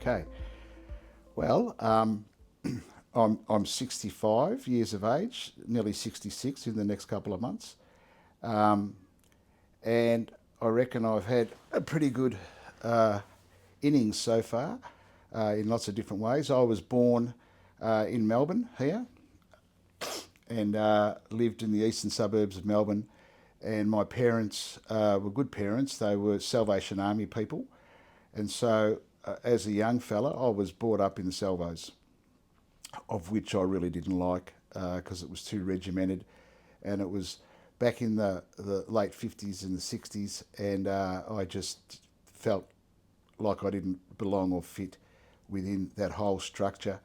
Okay. Well, I'm 65 years of age, nearly 66 in the next couple of months, um, and I reckon I've had a pretty good uh, innings so far in lots of different ways. I was born in Melbourne here and lived in the eastern suburbs of Melbourne. And my parents were good parents. They were Salvation Army people. And so, as a young fella, I was brought up in the Salvos, of which I really didn't like because it was too regimented. And it was back in the late 50s and the 60s. And I just felt like I didn't belong or fit within that whole structure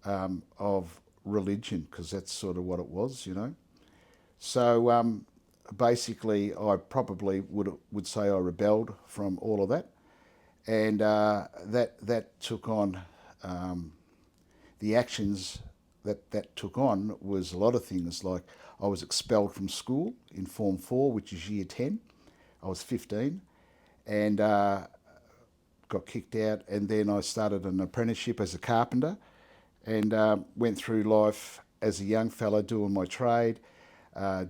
of religion, because that's sort of what it was, you know. So basically, I probably would say I rebelled from all of that, and that took on um, the actions that took on was a lot of things. Like I was expelled from school in Form 4, which is year 10. I was 15, and got kicked out, and then I started an apprenticeship as a carpenter, and went through life as a young fella doing my trade,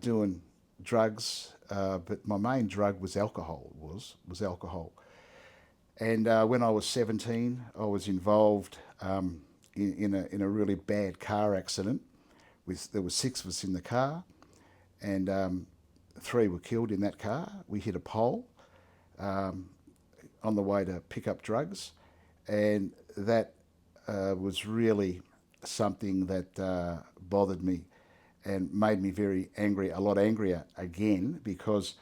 doing drugs, but my main drug was alcohol. Was alcohol, and when I was 17, I was involved in a really bad car accident. There were six of us in the car, and three were killed in that car. We hit a pole um, on the way to pick up drugs, and that was really something that bothered me and made me very angry, a lot angrier again, because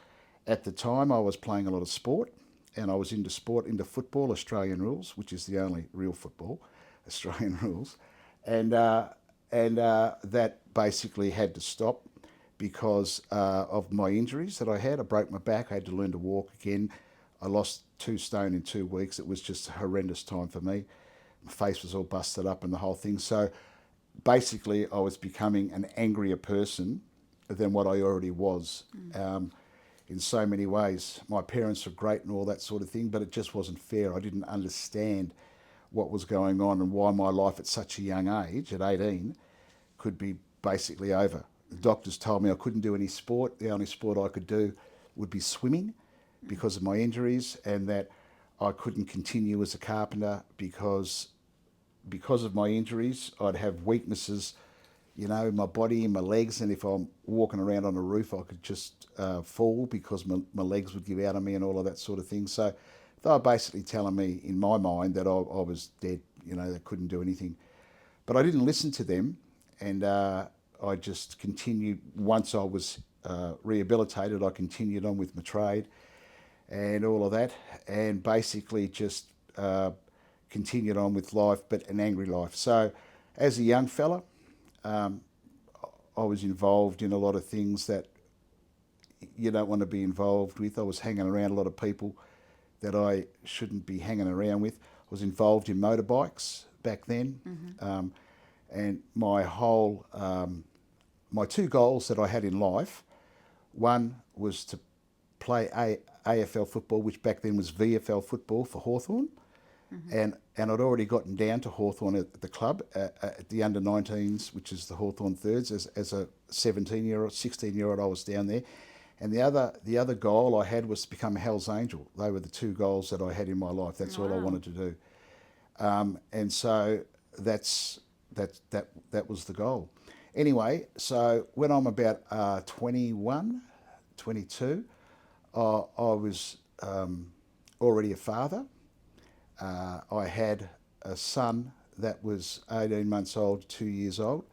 at the time I was playing a lot of sport, and I was into sport, into football, Australian rules, which is the only real football, Australian rules, and that basically had to stop because of my injuries that I had. I broke my back. I had to learn to walk again. I lost 2 stone in 2 weeks. It was just a horrendous time for me. My face was all busted up and the whole thing. So basically, I was becoming an angrier person than what I already was in so many ways. My parents were great and all that sort of thing, but it just wasn't fair. I didn't understand what was going on and why my life at such a young age, at 18, could be basically over. The doctors told me I couldn't do any sport. The only sport I could do would be swimming because of my injuries, and that I couldn't continue as a carpenter because of my injuries. I'd have weaknesses, you know, in my body, in my legs, and if I'm walking around on a roof, I could just fall because my legs would give out on me and all of that sort of thing. So they were basically telling me, in my mind, that I was dead, you know, that couldn't do anything. But I didn't listen to them, and I just continued. Once I was rehabilitated, I continued on with my trade and all of that, and basically just continued on with life, but an angry life. So, as a young fella, um, I was involved in a lot of things that you don't want to be involved with. I was hanging around a lot of people that I shouldn't be hanging around with. I was involved in motorbikes back then, and my 2 goals that I had in life. One was to play AFL football, which back then was VFL football for Hawthorn, and I'd already gotten down to Hawthorn at the club at the under-19s, which is the Hawthorn Thirds. As a 17-year-old, 16-year-old, I was down there. And the other goal I had was to become a Hell's Angel. They were the 2 goals that I had in my life. That's all I wanted to do. And so that was the goal. Anyway, so when I'm about 21, 22, I was already a father. I had a son that was 18 months old, 2 years old,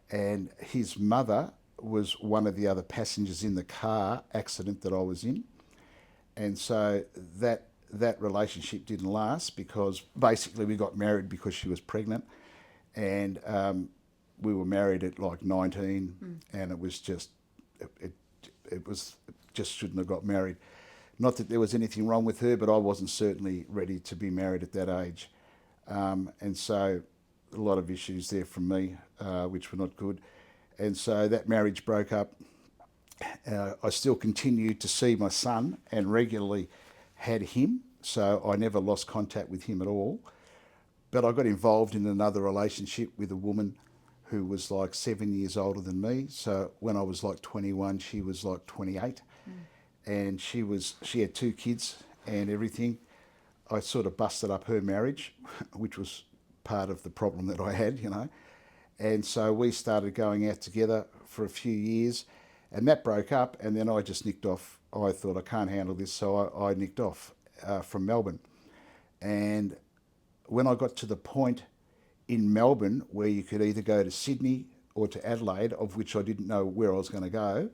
and his mother was one of the other passengers in the car accident that I was in. And so that relationship didn't last, because basically we got married because she was pregnant, and we were married at like 19, and it was just it was just shouldn't have got married. Not that there was anything wrong with her, but I wasn't certainly ready to be married at that age. And so a lot of issues there from me, which were not good. And so that marriage broke up. I still continued to see my son and regularly had him, so I never lost contact with him at all. but I got involved in another relationship with a woman who was like 7 years older than me. So when I was like 21, she was like 28, and she had 2 kids and everything. I sort of busted up her marriage, which was part of the problem that I had, you know. And so we started going out together for a few years, and that broke up. And then I just nicked off. I thought I can't handle this, so I nicked off from Melbourne. And when I got to the point in Melbourne where you could either go to Sydney or to Adelaide, of which I didn't know where I was going to go,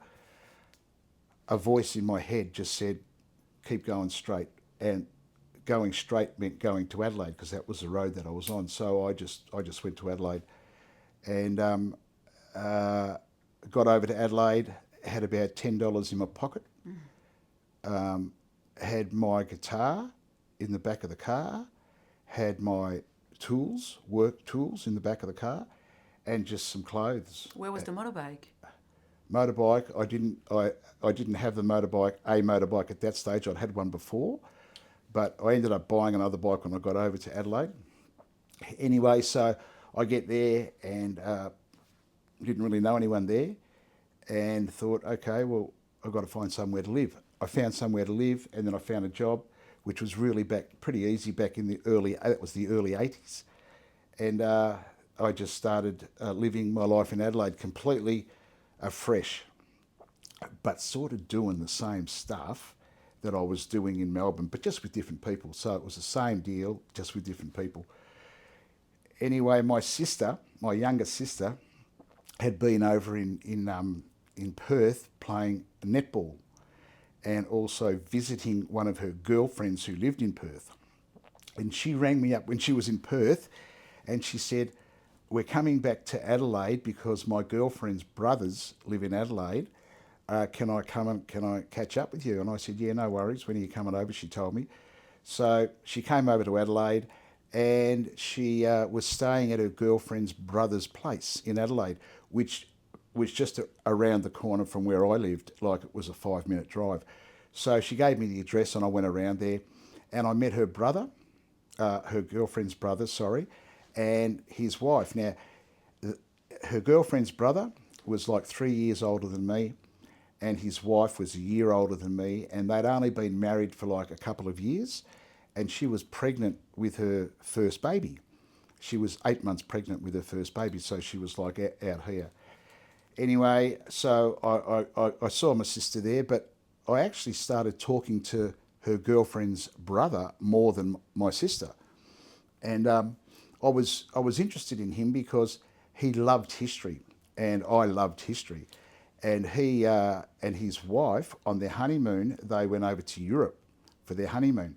a voice in my head just said, keep going straight. And going straight meant going to Adelaide because that was the road that I was on. So I just went to Adelaide, and got over to Adelaide, had about $10 in my pocket, had my guitar in the back of the car, had my tools, work tools in the back of the car, and just some clothes. Where was the motorbike? Motorbike, I didn't have a motorbike at that stage. I'd had one before, but I ended up buying another bike when I got over to Adelaide. Anyway, so I get there and didn't really know anyone there, and thought, okay, well, I've got to find somewhere to live. I found somewhere to live, and then I found a job, which was really pretty easy back in the early 80s. And I just started living my life in Adelaide completely afresh, but sort of doing the same stuff that I was doing in Melbourne, but just with different people. So it was the same deal, just with different people. Anyway, my younger sister, had been over in Perth playing netball, and also visiting one of her girlfriends who lived in Perth. And she rang me up when she was in Perth, and she said, we're coming back to Adelaide because my girlfriend's brothers live in Adelaide. Can I catch up with you? And I said, yeah, no worries. When are you coming over? She told me. So she came over to Adelaide, and she was staying at her girlfriend's brother's place in Adelaide, which was just around the corner from where I lived, like it was a 5-minute drive. So she gave me the address, and I went around there, and I met her brother, her girlfriend's brother, sorry, and his wife. Now, her girlfriend's brother was like 3 years older than me, and his wife was a year older than me, and they'd only been married for like a couple of years, and she was pregnant with her first baby. She was 8 months pregnant with her first baby, so she was like out here. Anyway, so I saw my sister there, but I actually started talking to her girlfriend's brother more than my sister. And I was interested in him because he loved history, and I loved history. And he and his wife, on their honeymoon, they went over to Europe for their honeymoon.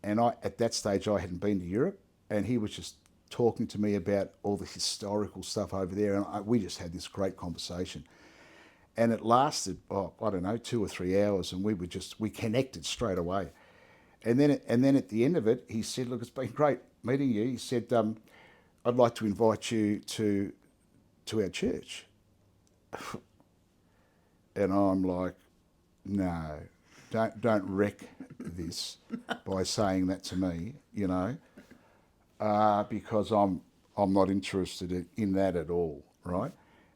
And at that stage, I hadn't been to Europe, and he was just talking to me about all the historical stuff over there, and we just had this great conversation. And it lasted, I don't know, 2 or 3 hours, and we connected straight away. And then at the end of it, he said, look, it's been great meeting you. He said, I'd like to invite you to our church. And I'm like, no, don't wreck this by saying that to me, you know, because I'm not interested in that at all, right?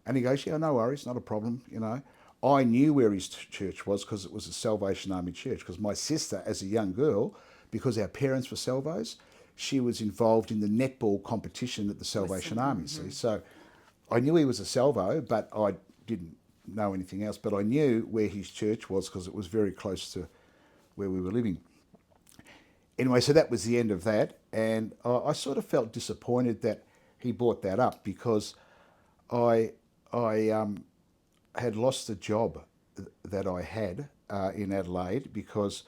And he goes, yeah, no worries, not a problem, you know. I knew where his church was because it was a Salvation Army church, because my sister, as a young girl, because our parents were Salvos, she was involved in the netball competition at the Salvation Army, see. So I knew he was a Salvo, but I didn't know anything else. But I knew where his church was because it was very close to where we were living. Anyway, so that was the end of that. And I sort of felt disappointed that he brought that up, because I had lost the job that I had in Adelaide, because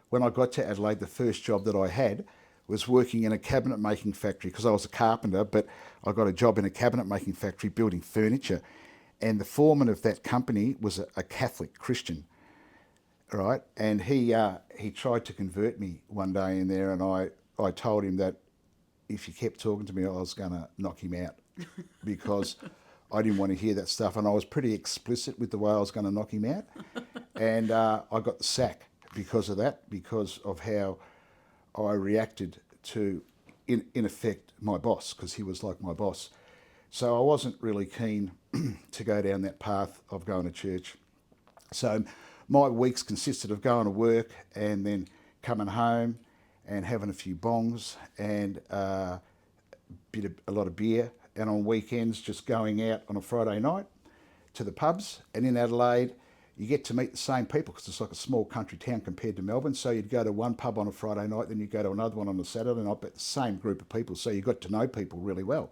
when I got to Adelaide, the first job that I had was working in a cabinet making factory, because I was a carpenter, but I got a job in a cabinet making factory building furniture. And the foreman of that company was a Catholic Christian, right? And he tried to convert me one day in there, and I told him that if he kept talking to me, I was going to knock him out because I didn't want to hear that stuff. And I was pretty explicit with the way I was going to knock him out. And I got the sack because of that, because of how I reacted to, in effect my boss, because he was like my boss. So I wasn't really keen to go down that path of going to church. So my weeks consisted of going to work and then coming home and having a few bongs and a lot of beer, and on weekends just going out on a Friday night to the pubs. And in Adelaide, you get to meet the same people because it's like a small country town compared to Melbourne. So you'd go to one pub on a Friday night, then you'd go to another one on a Saturday night, but the same group of people. So you got to know people really well.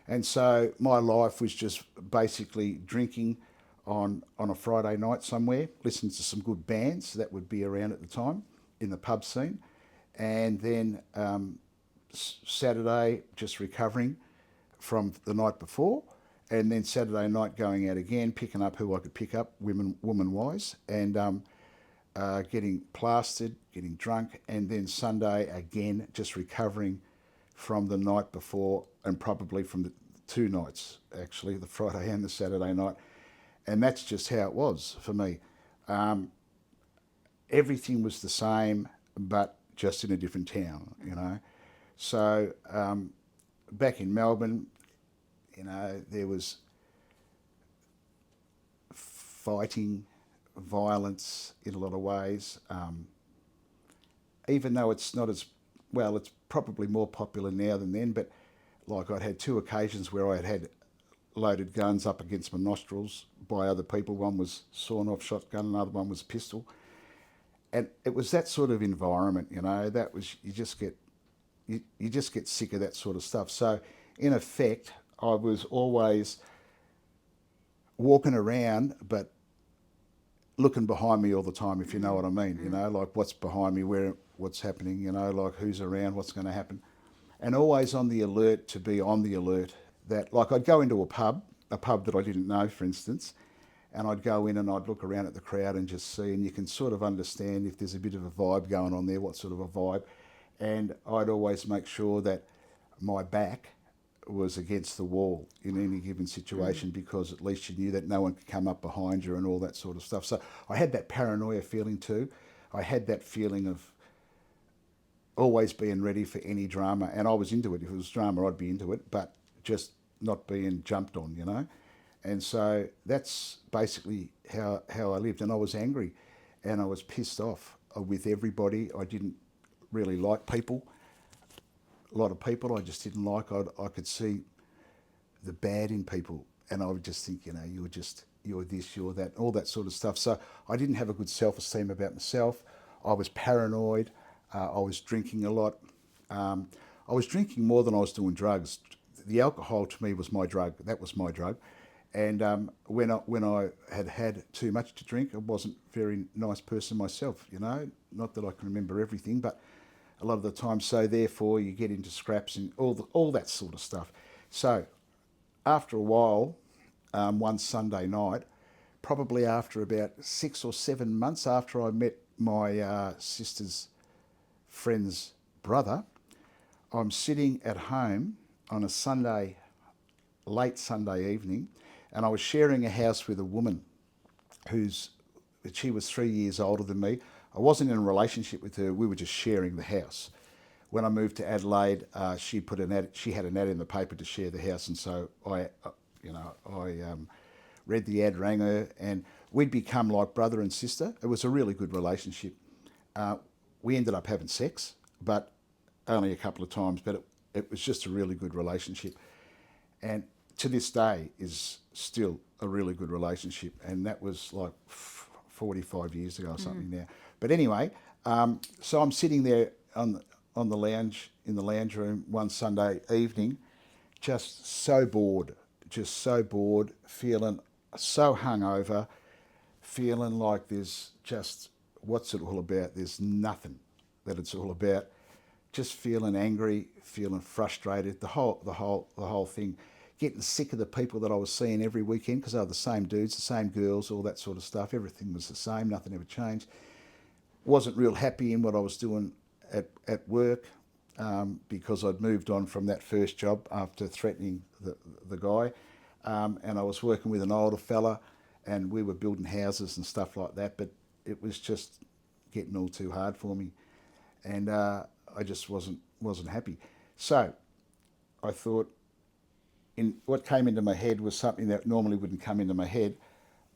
And so my life was just basically drinking on a Friday night somewhere, listening to some good bands that would be around at the time in the pub scene. And then Saturday, just recovering from the night before, and then Saturday night going out again, picking up who I could pick up, woman wise, and getting plastered, getting drunk, and then Sunday again, just recovering from the night before, and probably from the two nights actually, the Friday and the Saturday night, and that's just how it was for me. Everything was the same, but just in a different town, you know. So back in Melbourne, you know, there was fighting, violence in a lot of ways. Even though it's not as well, it's probably more popular now than then. But like I'd had two occasions where I had loaded guns up against my nostrils by other people. One was sawn-off shotgun, another one was pistol, and it was that sort of environment. You know, that was you just get sick of that sort of stuff. So in effect, I was always walking around, but looking behind me all the time, if you know what I mean. You know, like what's behind me, what's happening, you know, like who's around, what's going to happen. And always on the alert, to be on the alert that, like, I'd go into a pub that I didn't know, for instance, and I'd go in and I'd look around at the crowd and just see, and you can sort of understand if there's a bit of a vibe going on there, what sort of a vibe. And I'd always make sure that my back was against the wall in any given situation, because at least you knew that no one could come up behind you and all that sort of stuff. So I had that paranoia feeling too. I had that feeling of always being ready for any drama, and I was into it. If it was drama, I'd be into it, but just not being jumped on, you know. And so that's basically how I lived. And I was angry and I was pissed off with everybody. I didn't really like people. A lot of people I just didn't like. I could see the bad in people, and I would just think, you know, you're this, you're that, all that sort of stuff. So I didn't have a good self-esteem about myself. I was paranoid. I was drinking a lot. I was drinking more than I was doing drugs. The alcohol to me was my drug. That was my drug. And when I had too much to drink, I wasn't a very nice person myself, you know. Not that I can remember everything, but a lot of the time. So therefore, you get into scraps and all that sort of stuff. So after a while, one Sunday night, probably after about 6 or 7 months after I met my sister's friend's brother, I'm sitting at home on a Sunday, late Sunday evening, and I was sharing a house with a woman she was 3 years older than me. I wasn't in a relationship with her. We were just sharing the house. When I moved to Adelaide, she had an ad in the paper to share the house, and so I read the ad, rang her, and we'd become like brother and sister. It was a really good relationship. We ended up having sex, but only a couple of times. But it was just a really good relationship, and to this day is still a really good relationship. And that was like 45 years ago or something now. But anyway, so I'm sitting there on the lounge, in the lounge room one Sunday evening, just so bored, feeling so hungover, feeling like there's just, what's it all about? There's nothing that it's all about. Just feeling angry, feeling frustrated, the whole thing. Getting sick of the people that I was seeing every weekend, because they were the same dudes, the same girls, all that sort of stuff. Everything was the same, nothing ever changed. Wasn't real happy in what I was doing at work, because I'd moved on from that first job after threatening the guy, and I was working with an older fella, and we were building houses and stuff like that, but it was just getting all too hard for me, and I just wasn't happy. So I thought, what came into my head was something that normally wouldn't come into my head.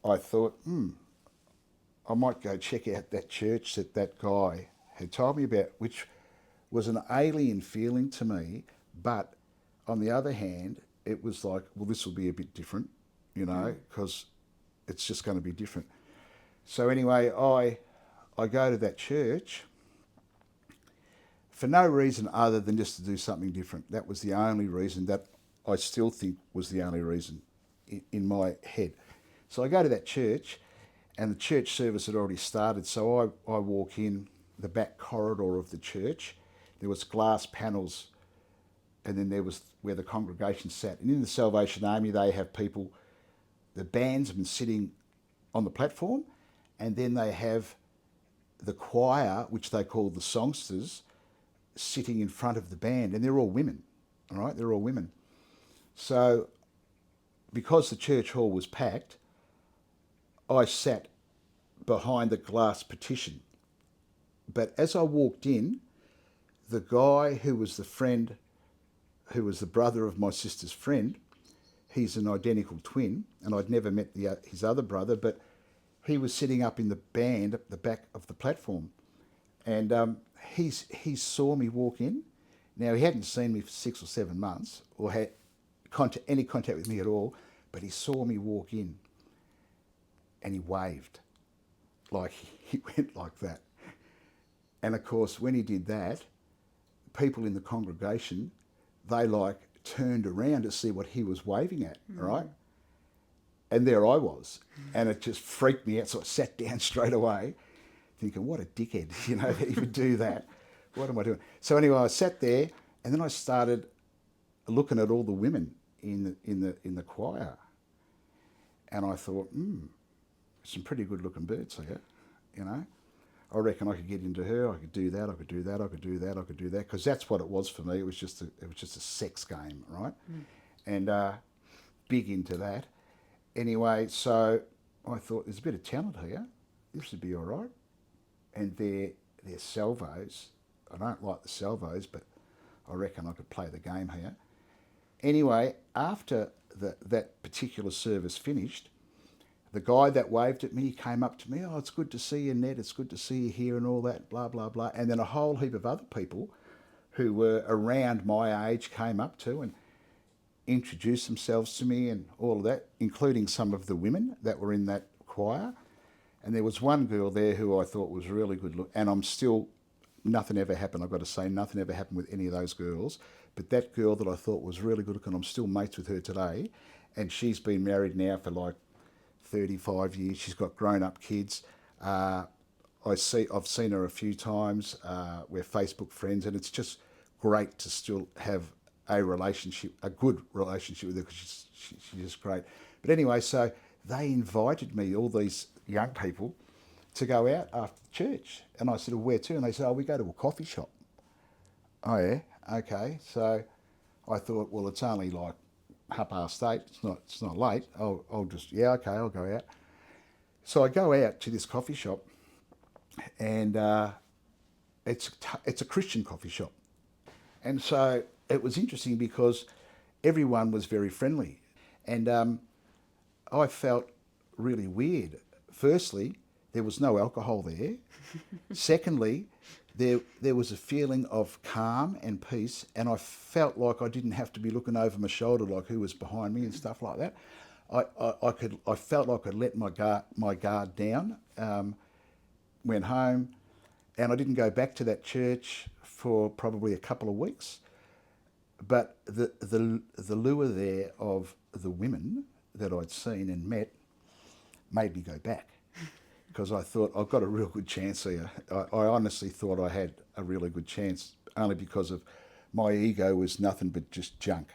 I thought, I might go check out that church that that guy had told me about, which was an alien feeling to me. But on the other hand, it was like, well, this will be a bit different, because it's just going to be different. So anyway, I go to that church for no reason other than just to do something different. That was the only reason, that I still think was the only reason in my head. So I go to that church, and the church service had already started. So I walk in the back corridor of the church. There was glass panels, and then there was where the congregation sat. And in the Salvation Army, they have people, the bandsmen sitting on the platform, and then they have the choir, which they call the songsters, sitting in front of the band, and they're all women, all right? They're all women. So because the church hall was packed, I sat behind the glass partition. But as I walked in, the guy who was the friend, who was the brother of my sister's friend, he's an identical twin, and I'd never met his other brother, but he was sitting up in the band at the back of the platform. And he saw me walk in. Now, he hadn't seen me for 6 or 7 months or had any contact with me at all, but he saw me walk in and he waved. Like, he went like that. And of course, when he did that, people in the congregation, they turned around to see what he was waving at, right? And there I was. And it just freaked me out. So I sat down straight away, thinking, what a dickhead, that he would do that. What am I doing? So anyway, I sat there, and then I started looking at all the women in the choir. And I thought, some pretty good looking birds here, I reckon I could get into her. I could do that. I could do that. I could do that. I could do that. Because that's what it was for me. It was just a sex game, right? And big into that. Anyway, so I thought, there's a bit of talent here. This would be all right. And their salvos, I don't like the salvos, but I reckon I could play the game here. Anyway, after that particular service finished, the guy that waved at me came up to me, oh, it's good to see you, Ned, it's good to see you here and all that, blah, blah, blah. And then a whole heap of other people who were around my age came up to and introduced themselves to me and all of that, including some of the women that were in that choir. And there was one girl there who I thought was really good look, and nothing ever happened, I've got to say, nothing ever happened with any of those girls. But that girl that I thought was really good looking, I'm still mates with her today, and she's been married now for 35 years. She's got grown-up kids. I've seen her a few times. We're Facebook friends, and it's just great to still have a good relationship with her, because she's just great. But anyway, so they invited me, all these young people, to go out after church. And I said, well, where to? And they said, we go to a coffee shop. Oh, yeah? Okay. So I thought, well, it's only 8:30. It's not late. I'll go out. So I go out to this coffee shop, and it's a Christian coffee shop. And so it was interesting because everyone was very friendly. And I felt really weird. Firstly, there was no alcohol there. Secondly, there was a feeling of calm and peace, and I felt like I didn't have to be looking over my shoulder like who was behind me and stuff like that. I felt like I let my guard down. Went home, and I didn't go back to that church for probably a couple of weeks. But the lure there of the women that I'd seen and met made me go back, because I thought, I've got a real good chance here. I honestly thought I had a really good chance, only because of my ego was nothing but just junk,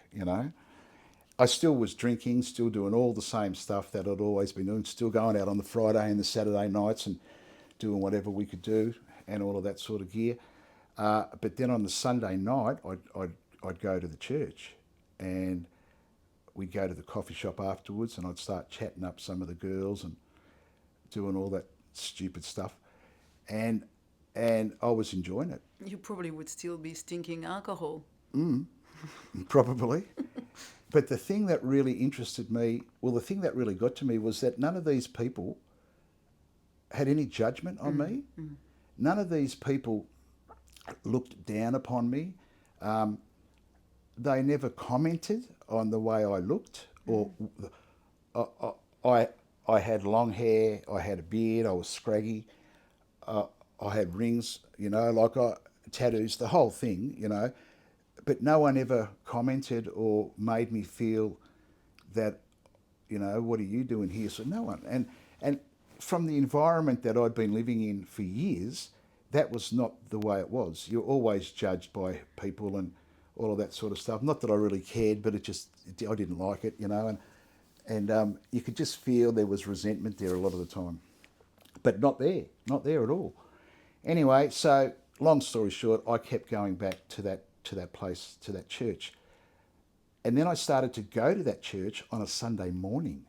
I still was drinking, still doing all the same stuff that I'd always been doing, still going out on the Friday and the Saturday nights and doing whatever we could do and all of that sort of gear. But then on the Sunday night, I'd go to the church, and we'd go to the coffee shop afterwards, and I'd start chatting up some of the girls and doing all that stupid stuff, and I was enjoying it. You probably would still be stinking alcohol. Probably. But the thing that really interested me, well, the thing that really got to me was that none of these people had any judgment on me. None of these people looked down upon me. Um, they never commented on the way I looked, or I, I, I had long hair, I had a beard, I was scraggy, uh, I had rings, tattoos, the whole thing, But no one ever commented or made me feel that, what are you doing here? So no one. And from the environment that I'd been living in for years, that was not the way it was. You're always judged by people and all of that sort of stuff. Not that I really cared, but I didn't like it, and you could just feel there was resentment there a lot of the time, but not there at all. Anyway, so long story short, I kept going back to that place, to that church, and then I started to go to that church on a Sunday morning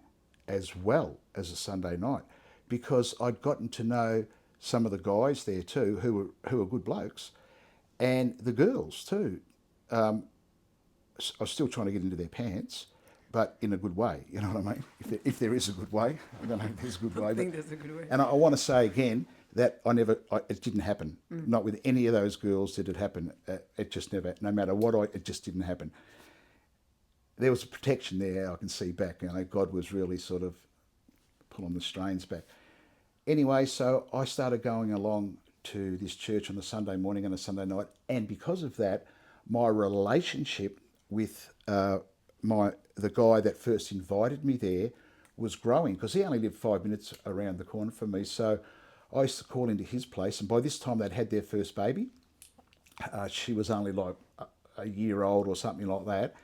as well as a Sunday night, because I'd gotten to know some of the guys there too, who were good blokes, and the girls too. I was still trying to get into their pants, but in a good way. You know what I mean? If there is a good way, I don't know if there's a good way. I think there's a good way. And I want to say again that it didn't happen. Not with any of those girls did it happen. It just never, no matter what it just didn't happen. There was a protection there. I can see back. God was really sort of pulling the strains back. Anyway, so I started going along to this church on a Sunday morning and a Sunday night, and because of that, my relationship with the guy that first invited me there was growing, because he only lived 5 minutes around the corner from me. So I used to call into his place, and by this time they'd had their first baby. She was only like a year old or something like that,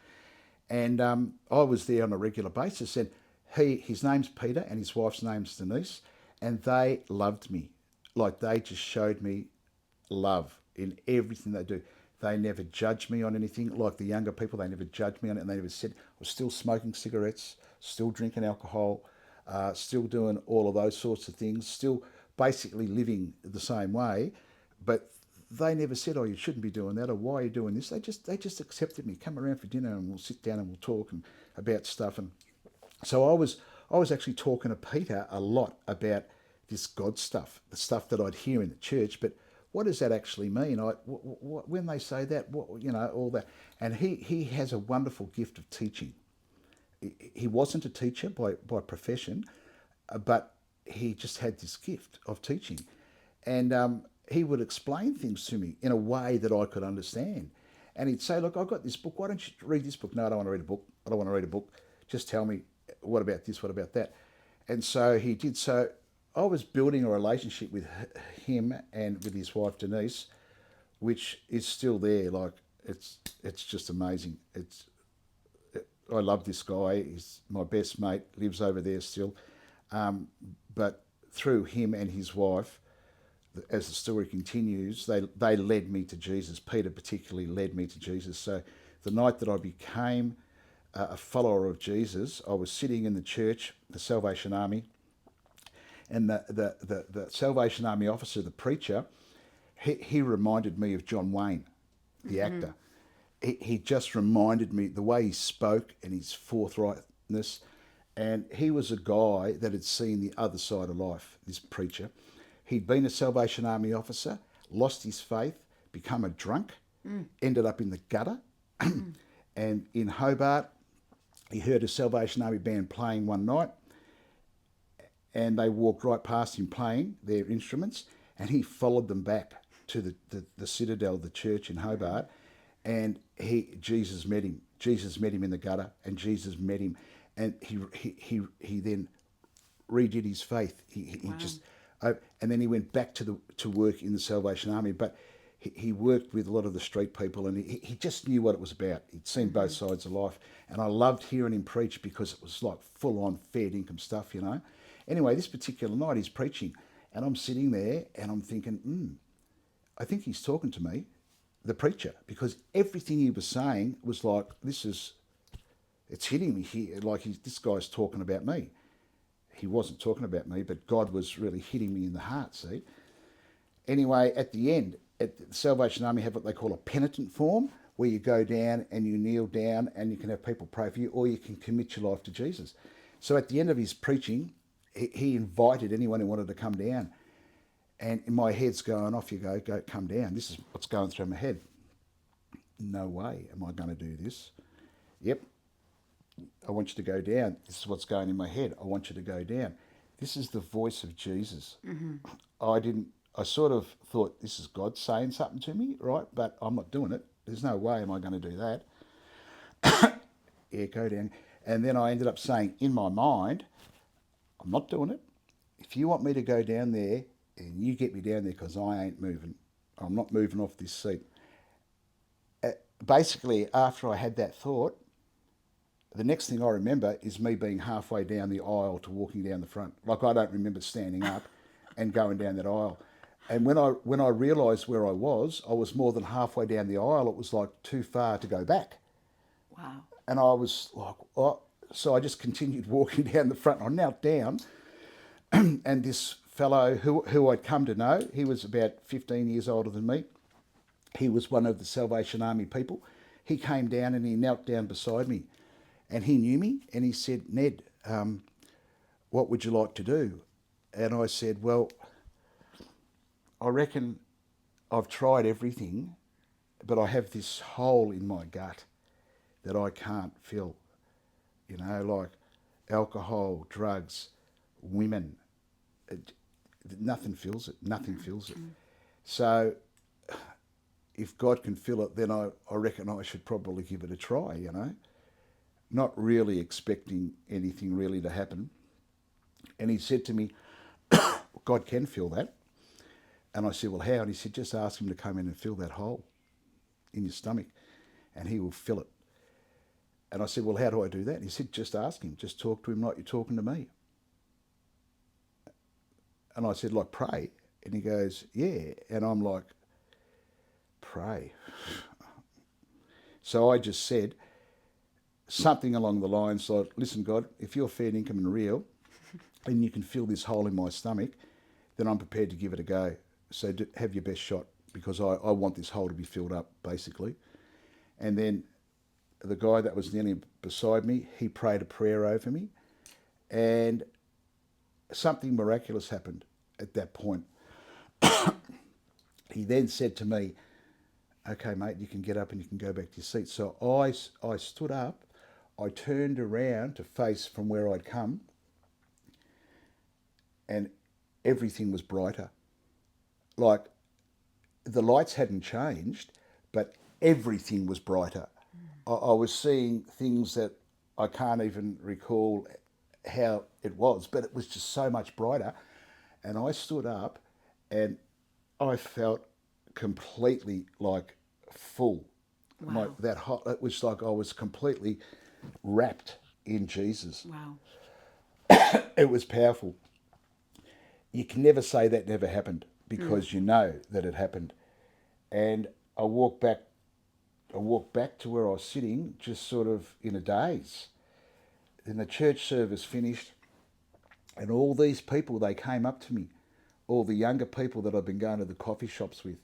and I was there on a regular basis. And his name's Peter, and his wife's name's Denise, and they loved me. Like, they just showed me love in everything they do. They never judged me on anything. Like the younger people, they never judged me on it, and they never said. I was still smoking cigarettes, still drinking alcohol, still doing all of those sorts of things, still basically living the same way. But they never said, "Oh, you shouldn't be doing that," or "Why are you doing this?" They just accepted me. Come around for dinner, and we'll sit down and we'll talk about stuff. And so I was actually talking to Peter a lot about this God stuff, the stuff that I'd hear in the church, but what does that actually mean? When they say that, all that. And he has a wonderful gift of teaching. He wasn't a teacher by profession, but he just had this gift of teaching. And he would explain things to me in a way that I could understand. And he'd say, "Look, I've got this book. Why don't you read this book?" "No, I don't want to read a book. I don't want to read a book. Just tell me, what about this? What about that?" And so he did. So I was building a relationship with him and with his wife Denise, which is still there. Like, it's just amazing. I love this guy. He's my best mate. Lives over there still, but through him and his wife, as the story continues, they led me to Jesus. Peter particularly led me to Jesus. So the night that I became a follower of Jesus, I was sitting in the church, the Salvation Army. And the Salvation Army officer, the preacher, he reminded me of John Wayne, the actor. He just reminded me the way he spoke and his forthrightness. And he was a guy that had seen the other side of life, this preacher. He'd been a Salvation Army officer, lost his faith, become a drunk, ended up in the gutter. And in Hobart, he heard a Salvation Army band playing one night, and they walked right past him playing their instruments, and he followed them back to the citadel, the church in Hobart, and Jesus met him. Jesus met him in the gutter, and Jesus met him, and he then redid his faith. He Wow. just, and then he went back to work in the Salvation Army, but he worked with a lot of the street people, and he just knew what it was about. He'd seen both sides of life, and I loved hearing him preach because it was like full-on fair income stuff, Anyway, this particular night he's preaching, and I'm sitting there and I'm thinking, I think he's talking to me, the preacher, because everything he was saying was like, it's hitting me here, like this guy's talking about me. He wasn't talking about me, but God was really hitting me in the heart, see? Anyway, at the end, at the Salvation Army have what they call a penitent form, where you go down and you kneel down and you can have people pray for you, or you can commit your life to Jesus. So at the end of his preaching, he invited anyone who wanted to come down. And in my head's going, off you go, come down. This is what's going through my head. No way am I going to do this. Yep, I want you to go down. This is what's going in my head. I want you to go down. This is the voice of Jesus. I sort of thought, this is God saying something to me, right? But I'm not doing it. There's no way am I going to do that. Yeah, go down. And then I ended up saying in my mind, I'm not doing it. If you want me to go down there, and you get me down there, because I ain't moving. I'm not moving off this seat. Basically, after I had that thought, the next thing I remember is me being halfway down the aisle to walking down the front. Like, I don't remember standing up and going down that aisle. And when I realised where I was more than halfway down the aisle. It was like too far to go back. Wow. And I was like, oh. So I just continued walking down the front. I knelt down, and this fellow who I'd come to know, he was about 15 years older than me. He was one of the Salvation Army people. He came down and he knelt down beside me. And he knew me, and he said, Ned, what would you like to do? And I said, well, I reckon I've tried everything, but I have this hole in my gut that I can't fill. You know, like alcohol, drugs, women. Nothing fills it. Nothing fills it. So if God can fill it, then I reckon I should probably give it a try, you know. Not really expecting anything really to happen. And he said to me, God can fill that. And I said, well, how? And he said, just ask him to come in and fill that hole in your stomach, and he will fill it. And I said, well, how do I do that? And he said, just ask him. Just talk to him like you're talking to me. And I said, like, pray? And he goes, yeah. And I'm like, pray? So I just said something along the lines like, listen, God, if you're fair income and real and you can fill this hole in my stomach, then I'm prepared to give it a go. So have your best shot, because I want this hole to be filled up, basically. And then the guy that was kneeling beside me, he prayed a prayer over me, and something miraculous happened at that point. He then said to me, okay, mate, you can get up and you can go back to your seat. So I stood up, I turned around to face from where I'd come, and everything was brighter. Like, the lights hadn't changed, but everything was brighter. I was seeing things that I can't even recall how it was, but it was just so much brighter. And I stood up and I felt completely like full. Wow. It was like I was completely wrapped in Jesus. Wow. It was powerful. You can never say that never happened, because you know that it happened. And I walked back to where I was sitting, just sort of in a daze. Then the church service finished, and all these people, they came up to me, all the younger people that I've been going to the coffee shops with,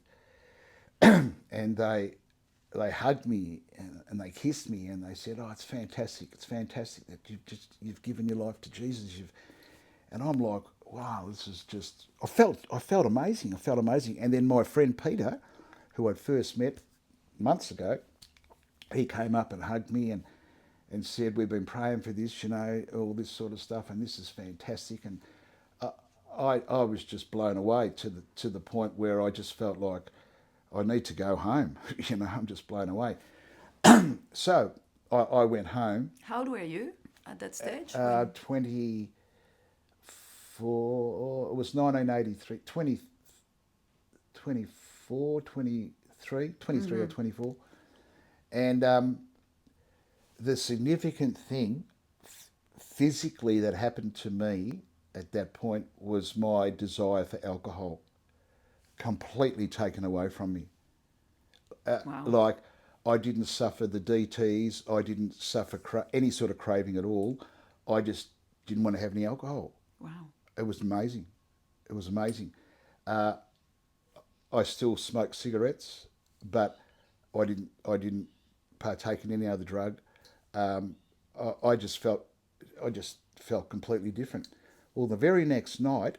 and they hugged me and they kissed me, and they said, oh, it's fantastic that you've given your life to Jesus. And I'm like, wow, this is just, I felt amazing. And then my friend Peter, who I'd first met months ago, he came up and hugged me and said, we've been praying for this, you know, all this sort of stuff, and this is fantastic. And I was just blown away to the point where I just felt like I need to go home. You know, I'm just blown away. So I went home. How old were you at that stage? 24, it was 1983, 24, 23 or 24. And the significant thing physically that happened to me at that point was my desire for alcohol completely taken away from me. Wow. Like, I didn't suffer the DTs, I didn't suffer any sort of craving at all. I just didn't want to have any alcohol. Wow. It was amazing. It was amazing. I still smoke cigarettes, but I didn't partake in any other drug. Um, I just felt completely different. Well, the very next night,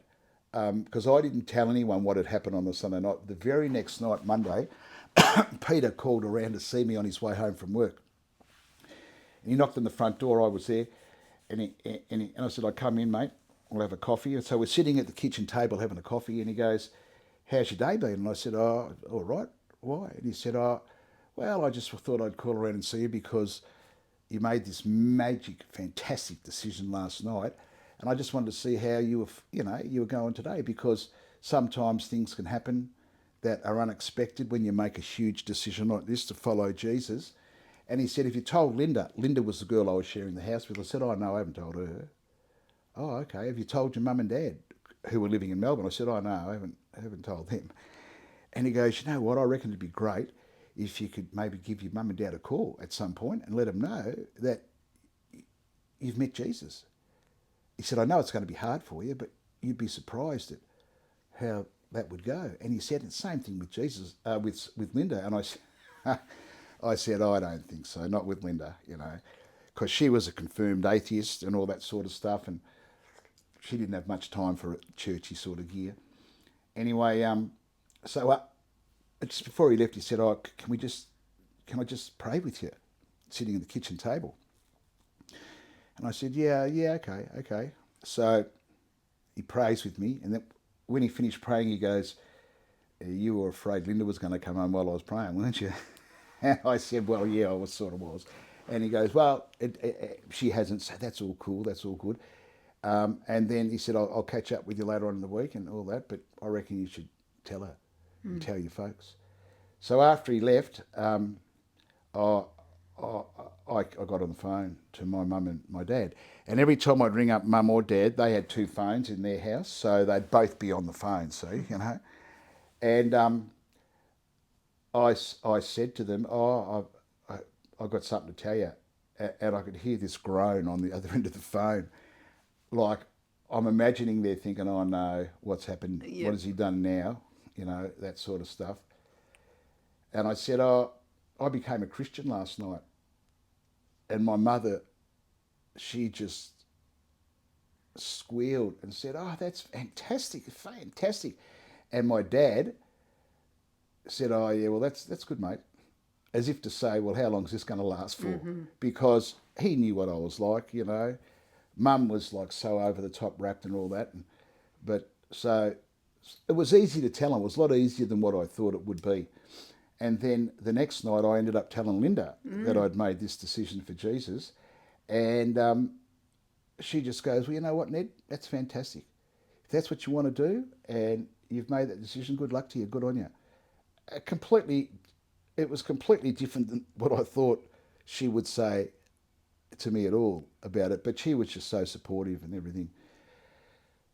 because I didn't tell anyone what had happened on the Sunday night, the very next night, Monday, Peter called around to see me on his way home from work. And he knocked on the front door. I was there, and I said, "I come in, mate. We'll have a coffee." And so we're sitting at the kitchen table having a coffee, and he goes, "How's your day been?" And I said, "Oh, all right. Why?" And he said, "Oh, well, I just thought I'd call around and see you because you made this magic, fantastic decision last night, and I just wanted to see how you were going today because sometimes things can happen that are unexpected when you make a huge decision like this to follow Jesus." And he said, "If you told Linda was the girl I was sharing the house with." I said, "Oh no, I haven't told her." "Oh, okay. Have you told your mum and dad who were living in Melbourne?" I said, "Oh no, I haven't told them." And he goes, "You know what? I reckon it'd be great if you could maybe give your mum and dad a call at some point and let them know that you've met Jesus." He said, "I know it's going to be hard for you, but you'd be surprised at how that would go." And he said the same thing with Jesus, with Linda. And I said, "I don't think so, not with Linda, because she was a confirmed atheist and all that sort of stuff, and she didn't have much time for churchy sort of gear." Anyway, so just before he left, he said, "Oh, can I just pray with you, sitting at the kitchen table?" And I said, "Yeah, yeah, okay, okay." So he prays with me, and then when he finished praying, he goes, "You were afraid Linda was going to come home while I was praying, weren't you?" And I said, "Well, yeah, I sort of was." And he goes, "Well, she hasn't, so that's all cool, that's all good." And then he said, I'll catch up with you later on in the week and all that, but I reckon you should tell her and tell your folks." So after he left, I, I got on the phone to my mum and my dad. And every time I'd ring up mum or dad, they had two phones in their house, so they'd both be on the phone, see. And I said to them, "Oh, I've got something to tell you." And I could hear this groan on the other end of the phone. Like, I'm imagining they're thinking, "Oh no, what's happened? Yeah. What has he done now?" That sort of stuff. And I said, "Oh, I became a Christian last night." And my mother, she just squealed and said, "Oh, that's fantastic, fantastic." And my dad said, "Oh yeah, well that's good, mate." As if to say, "Well, how long is this going to last for?" Because he knew what I was like. Mum was like so over the top wrapped and all that, but so it was easy to tell him. It was a lot easier than what I thought it would be. And then the next night, I ended up telling Linda that I'd made this decision for Jesus, and she just goes, "Well, you know what, Ned? That's fantastic. If that's what you want to do, and you've made that decision, good luck to you. Good on you." Completely, it was completely different than what I thought she would say to me at all about it. But she was just so supportive and everything.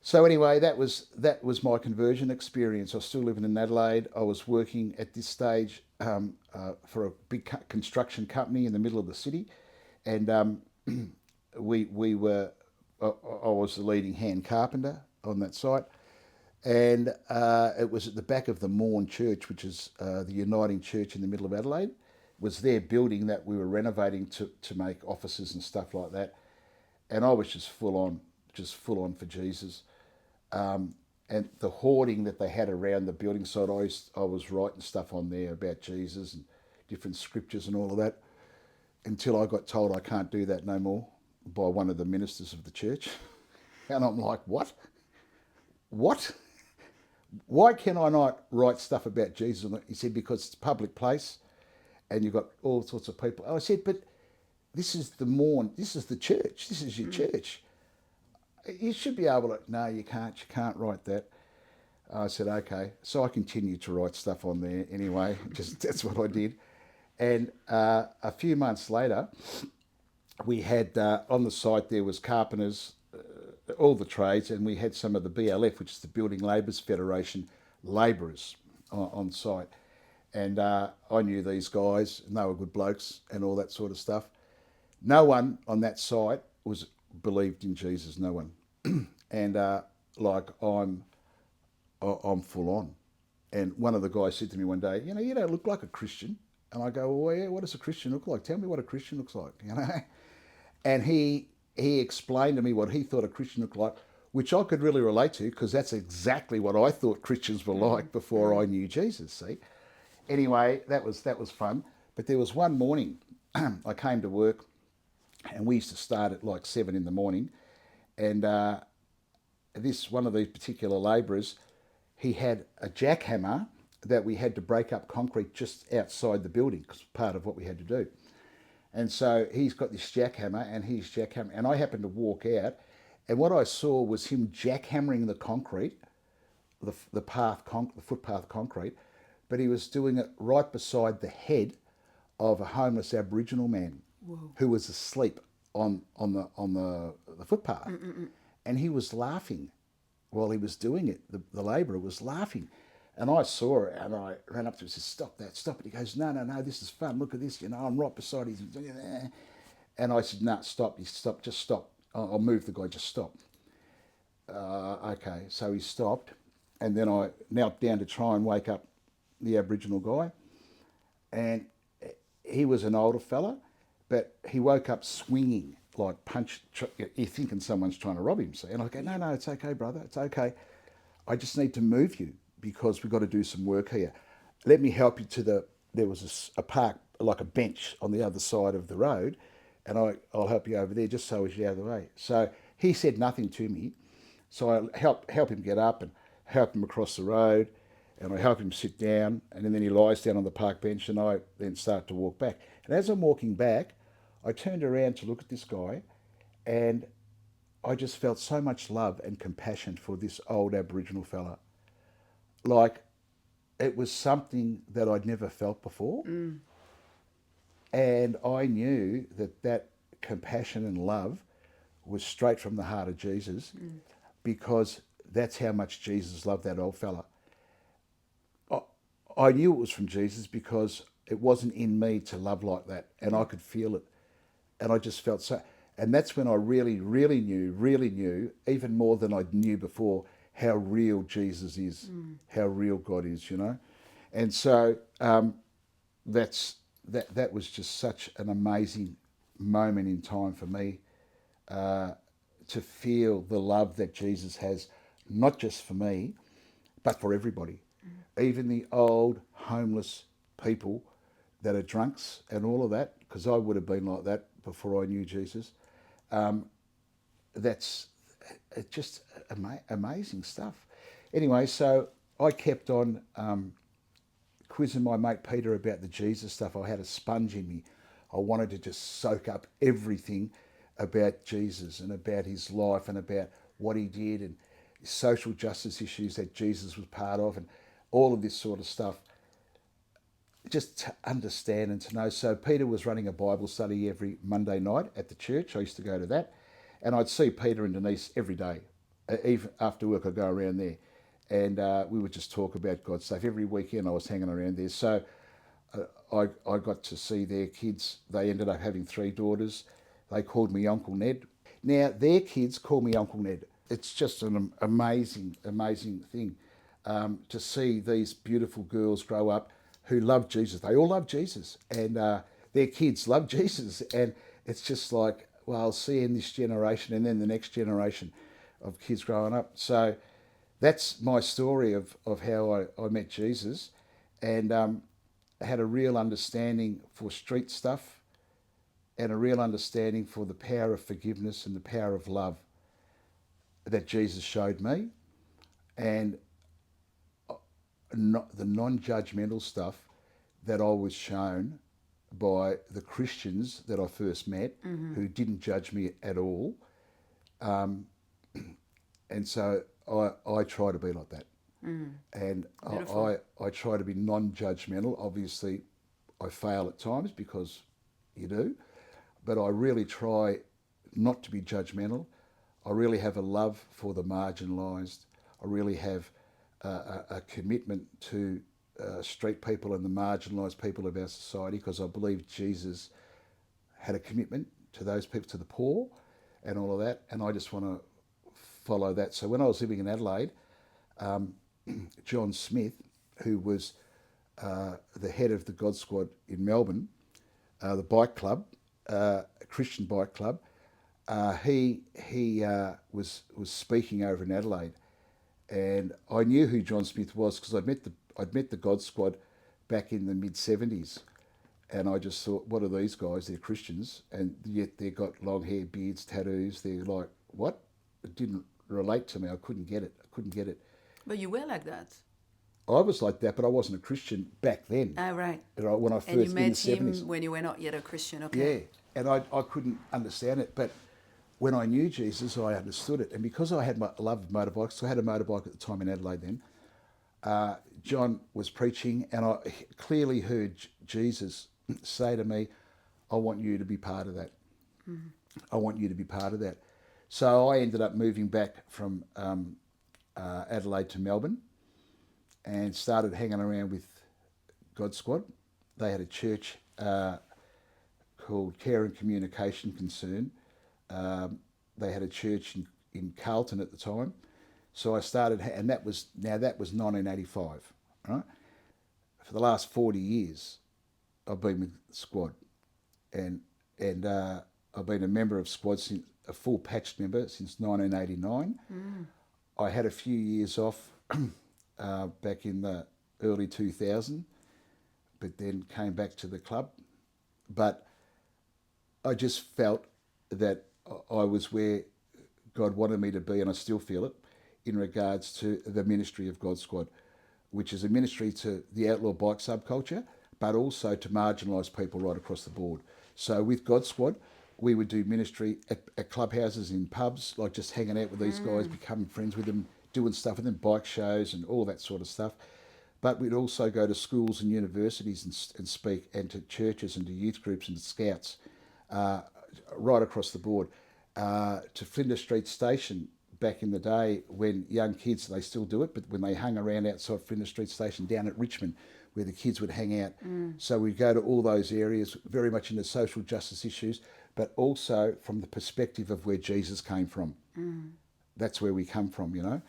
So anyway, that was my conversion experience. I was still living in Adelaide. I was working at this stage for a big construction company in the middle of the city, and we were. I was the leading hand carpenter on that site, and it was at the back of the Morn Church, which is the Uniting Church in the middle of Adelaide. It was their building that we were renovating to make offices and stuff like that, and I was just full on for Jesus. And the hoarding that they had around the building site, I was writing stuff on there about Jesus and different scriptures and all of that, until I got told I can't do that no more by one of the ministers of the church. And I'm like, what? What? Why can I not write stuff about Jesus? He said, "Because it's a public place and you've got all sorts of people." I said, "But this is the Morn, this is the church, this is your church. You should be able to." "No, you can't write that." I said, "Okay." So I continued to write stuff on there anyway. Just that's what I did. And a few months later, we had on the site there was carpenters, all the trades, and we had some of the BLF, which is the Building Labourers Federation, labourers on site. And I knew these guys, and they were good blokes and all that sort of stuff. No one on that site was believed in Jesus. No one. And like I'm full on. And one of the guys said to me one day, "You don't look like a Christian." And I go, well, yeah, what does a Christian look like? Tell me what a Christian looks like, you know? And he explained to me what he thought a Christian looked like, which I could really relate to because that's exactly what I thought Christians were like before I knew Jesus, see? Anyway, that was fun. But there was one morning I came to work and we used to start at like 7 in the morning. And this one of these particular labourers, he had a jackhammer that we had to break up concrete just outside the building because part of what we had to do. And so he's got this jackhammer and I happened to walk out and what I saw was him jackhammering the concrete, the footpath concrete, but he was doing it right beside the head of a homeless Aboriginal man who was asleep on the footpath. And he was laughing while he was doing it. The labourer was laughing. And I saw it and I ran up to him and said, stop that, stop it. He goes, no, this is fun. Look at this, I'm right beside him. And I said, no, stop. He stopped, just stop. I'll move the guy, just stop. Okay, so he stopped. And then I knelt down to try and wake up the Aboriginal guy. And he was an older fella, but he woke up swinging, like you're thinking someone's trying to rob him. So, and I go, no, it's okay, brother, it's okay. I just need to move you because we've got to do some work here. Let me help you there was a park, like a bench on the other side of the road, and I'll help you over there just so he's out of the way. So he said nothing to me. So I help him get up and help him across the road, and I help him sit down, and then he lies down on the park bench, and I then start to walk back. And as I'm walking back, I turned around to look at this guy, and I just felt so much love and compassion for this old Aboriginal fella. Like, it was something that I'd never felt before. And I knew that compassion and love was straight from the heart of Jesus because that's how much Jesus loved that old fella. I knew it was from Jesus because it wasn't in me to love like that, and I could feel it. And I just felt so, and that's when I really, really knew, even more than I knew before, how real Jesus is, how real God is, And so that was just such an amazing moment in time for me to feel the love that Jesus has, not just for me, but for everybody. Even the old homeless people that are drunks and all of that, because I would have been like that before I knew Jesus. That's just amazing stuff. Anyway, so I kept on quizzing my mate Peter about the Jesus stuff. I had a sponge in me. I wanted to just soak up everything about Jesus and about his life and about what he did and social justice issues that Jesus was part of and all of this sort of stuff, just to understand and to know. So Peter was running a Bible study every Monday night at the church. I used to go to that. And I'd see Peter and Denise every day. Even after work, I'd go around there. And we would just talk about God's stuff. Every weekend I was hanging around there. So I got to see their kids. They ended up having 3 daughters. They called me Uncle Ned. Now, their kids call me Uncle Ned. It's just an amazing, amazing thing to see these beautiful girls grow up who love Jesus. They all love Jesus. And their kids love Jesus. And it's just like, well, seeing this generation and then the next generation of kids growing up. So that's my story of how I met Jesus and had a real understanding for street stuff and a real understanding for the power of forgiveness and the power of love that Jesus showed me, and the non-judgmental stuff that I was shown by the Christians that I first met who didn't judge me at all. And so I try to be like that. And I try to be non-judgmental. Obviously, I fail at times because you do, but I really try not to be judgmental. I really have a love for the marginalised. I really have a commitment to street people and the marginalised people of our society because I believe Jesus had a commitment to those people, to the poor and all of that, and I just want to follow that. So when I was living in Adelaide, John Smith, who was the head of the God Squad in Melbourne, the bike club, a Christian bike club. He was speaking over in Adelaide, and I knew who John Smith was because I'd met the God Squad back in the mid-70s, and I just thought, what are these guys? They're Christians, and yet they've got long hair, beards, tattoos. They're like, what? It didn't relate to me. I couldn't get it. But you were like that. I was like that, but I wasn't a Christian back then. Ah, right. When I first And you in met the him 70s. when you were not yet a Christian, okay? Yeah, and I couldn't understand it, but when I knew Jesus, I understood it. And because I had my love of motorbikes, so I had a motorbike at the time in Adelaide then, John was preaching, and I clearly heard Jesus say to me, I want you to be part of that. I want you to be part of that. So I ended up moving back from Adelaide to Melbourne and started hanging around with God Squad. They had a church called Care and Communication Concern. They had a church in Carlton at the time. So I started, and that was 1985, right? For the last 40 years, I've been with Squad, and I've been a member of Squad, since a full patched member since 1989. I had a few years off back in the early 2000s, but then came back to the club. But I just felt that I was where God wanted me to be, and I still feel it, in regards to the ministry of God Squad, which is a ministry to the outlaw bike subculture, but also to marginalised people right across the board. So with God Squad, we would do ministry at clubhouses, in pubs, like just hanging out with these guys, becoming friends with them, doing stuff with them, bike shows and all that sort of stuff. But we'd also go to schools and universities and speak, and to churches and to youth groups and to scouts, right across the board. To Flinders Street Station back in the day, when young kids, they still do it, but when they hung around outside Flinders Street Station down at Richmond, where the kids would hang out. So we'd go to all those areas, very much into social justice issues, but also from the perspective of where Jesus came from. That's where we come from, you know.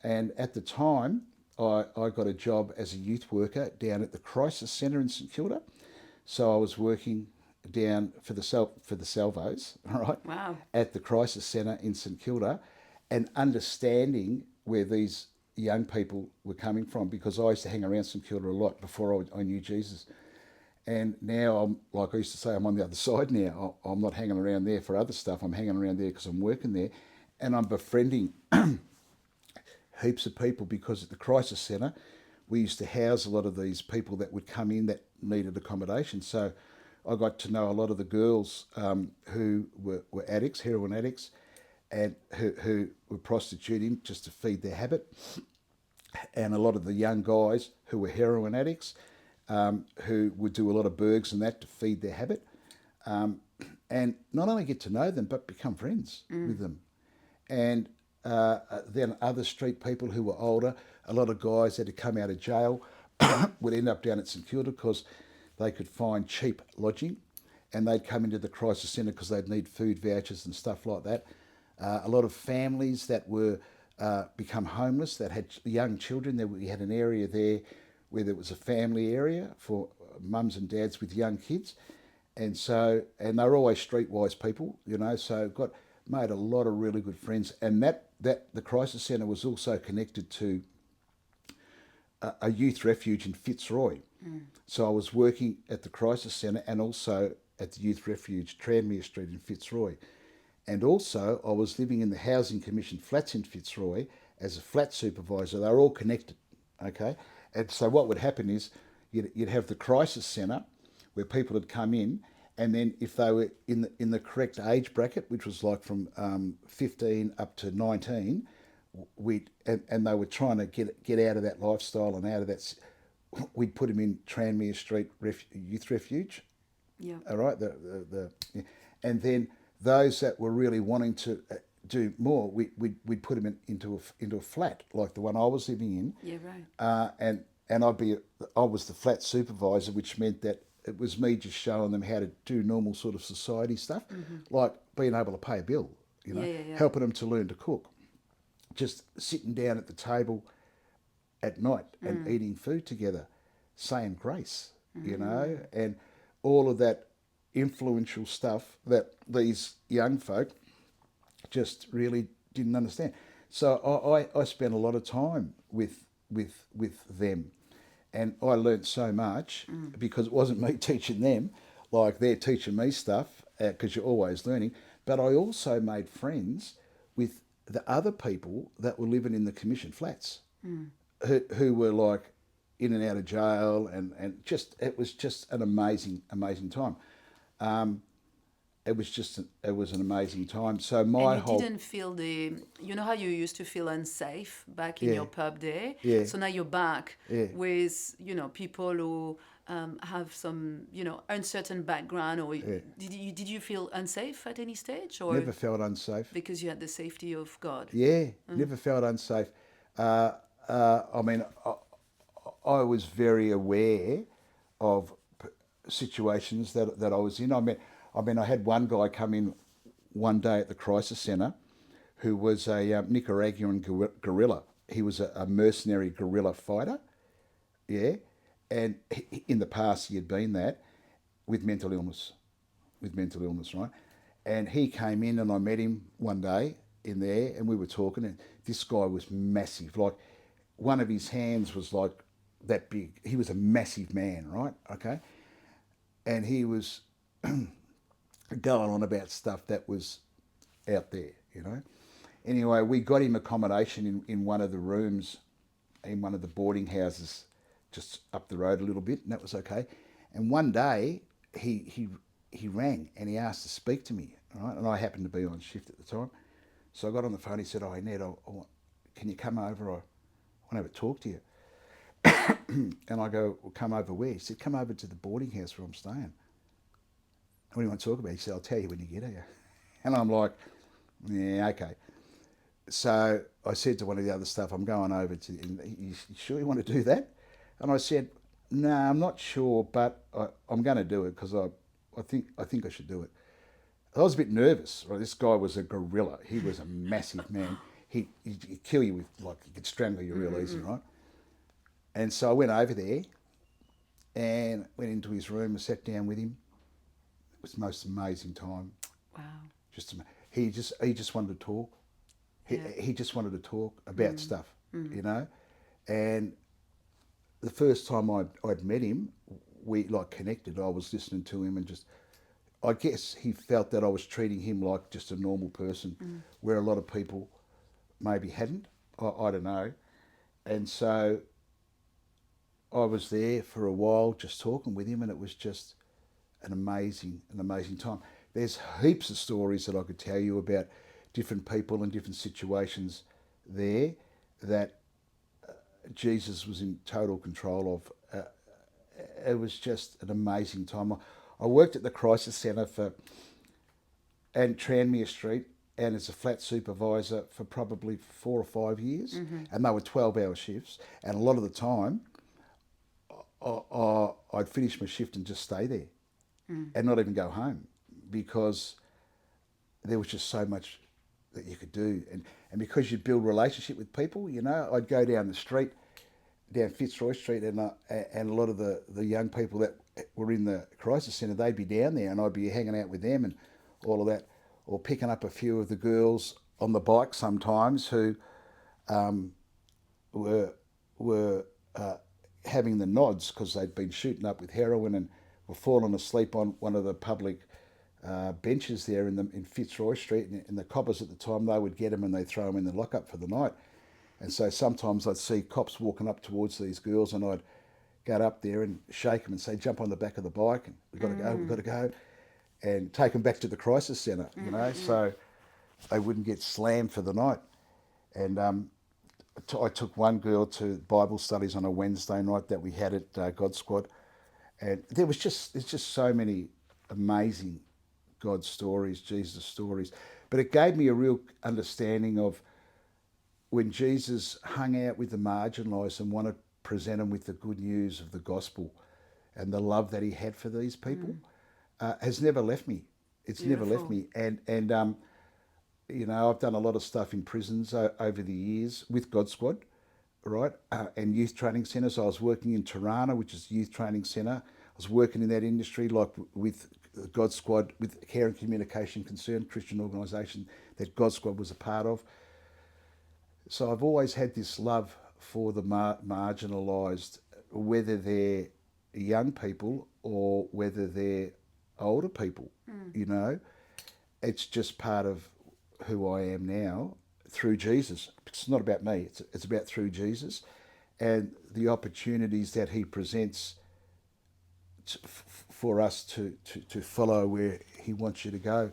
And at the time, I got a job as a youth worker down at the Crisis Centre in St Kilda. So I was working down for the Salvos, all right, Wow. at the Crisis Centre in St Kilda, and understanding where these young people were coming from, because I used to hang around St Kilda a lot before I knew Jesus. And now, I'm, like I used to say, I'm on the other side now. I'm not hanging around there for other stuff. I'm hanging around there because I'm working there, and I'm befriending heaps of people, because at the Crisis Centre, we used to house a lot of these people that would come in that needed accommodation. So I got to know a lot of the girls who were addicts, heroin addicts, and who were prostituting just to feed their habit, and a lot of the young guys who were heroin addicts, who would do a lot of burgs and that to feed their habit, and not only get to know them, but become friends with them. And then other street people who were older, a lot of guys that had come out of jail would end up down at St Kilda because they could find cheap lodging, and they'd come into the Crisis Centre because they'd need food vouchers and stuff like that. A lot of families that were become homeless, that had young children. We had an area there where there was a family area for mums and dads with young kids, and they were always streetwise people, you know. So made a lot of really good friends, and that the Crisis Centre was also connected to a youth refuge in Fitzroy. So I was working at the Crisis Centre and also at the youth refuge, Tranmere Street in Fitzroy. And also I was living in the Housing Commission flats in Fitzroy as a flat supervisor. They were all connected, okay? And so what would happen is you'd have the Crisis Centre where people would come in, and then if they were in the correct age bracket, which was like from 15 up to 19, and they were trying to get out of that lifestyle and out of that, we'd put them in Tranmere Street Youth Refuge. Yeah. All right. And then those that were really wanting to do more, we'd put them into a flat like the one I was living in. Yeah. Right. And I was the flat supervisor, which meant that it was me just showing them how to do normal sort of society stuff, like being able to pay a bill, you know, helping them to learn to cook, just sitting down at the table at night and eating food together. saying grace, and all of that influential stuff that these young folk just really didn't understand. So I spent a lot of time with them, and I learnt so much because it wasn't me teaching them, like they're teaching me stuff because you're always learning. But I also made friends with the other people that were living in the commission flats, who were like in and out of jail, and just it was just an amazing time. It was an amazing time. So And my you whole didn't feel you know how you used to feel unsafe back in yeah your pub day? yeah So now you're back yeah with, people who have some, uncertain background, or yeah did you feel unsafe at any stage, or never felt unsafe. because you had the safety of God? Yeah, never felt unsafe. Uh, I mean, I was very aware of situations that I was in. I had one guy come in one day at the crisis centre who was a Nicaraguan guerrilla. He was a mercenary guerrilla fighter, yeah, and in the past he had been that with mental illness, right? And he came in, and I met him one day in there, and we were talking, and this guy was massive. Like, one of his hands was like that big. He was a massive man, right? Okay, and he was going on about stuff that was out there. Anyway, we got him accommodation in one of the rooms in one of the boarding houses just up the road a little bit, and that was okay. And one day he rang and he asked to speak to me, right? And I happened to be on shift at the time, so I got on the phone. He said, "Oh, Ned, can you come over? I want to have a talk to you." And I go, "Well, come over where?" He said, "Come over to the boarding house where I'm staying." "What do you want to talk about?" He said, "I'll tell you when you get here." And I'm like, "Yeah, okay." So I said to one of the other staff, "I'm going over to, you sure you want to do that?" And I said, "No, I'm not sure, but I'm going to do it because I think I should do it." I was a bit nervous. Right? This guy was a gorilla. He was a massive man. He'd kill you with, like, he could strangle you real easy, right? And so I went over there and went into his room and sat down with him. It was the most amazing time. Wow. He just wanted to talk. Yeah. He just wanted to talk about stuff, And the first time I'd met him, we like connected. I was listening to him, and just, I guess he felt that I was treating him like just a normal person, where a lot of people maybe hadn't. I don't know. And so I was there for a while just talking with him, and it was just an amazing time. There's heaps of stories that I could tell you about different people and different situations there that Jesus was in total control of. It was just an amazing time. I worked at the crisis centre and Tranmere Street, and as a flat supervisor for probably 4 or 5 years, and they were 12-hour shifts. And a lot of the time, I'd finish my shift and just stay there and not even go home, because there was just so much that you could do. And because you build relationship with people, I'd go down the street, down Fitzroy Street, and a lot of the young people that were in the crisis centre, they'd be down there, and I'd be hanging out with them and all of that, or picking up a few of the girls on the bike sometimes who were having the nods because they'd been shooting up with heroin and were falling asleep on one of the public benches there in Fitzroy Street. And the coppers at the time, they would get them and they'd throw them in the lockup for the night. And so sometimes I'd see cops walking up towards these girls, and I'd get up there and shake them and say, "Jump on the back of the bike, and we've got to go, and take them back to the crisis centre, so they wouldn't get slammed for the night." And I took one girl to Bible studies on a Wednesday night that we had at God Squad, and there's just so many amazing God stories, Jesus stories. But it gave me a real understanding of when Jesus hung out with the marginalised and wanted to present them with the good news of the gospel, and the love that he had for these people has never left me. It's never left me. And I've done a lot of stuff in prisons over the years with God Squad right, and youth training centres. I was working in Tirana, which is a youth training centre. I was working in that industry, like with God Squad, with Care and Communication Concern, Christian organisation that God Squad was a part of. So I've always had this love for the marginalised, whether they're young people or whether they're older people. You know, it's just part of who I am now through Jesus. It's not about me. It's about through Jesus and the opportunities that he presents for us to follow where he wants you to go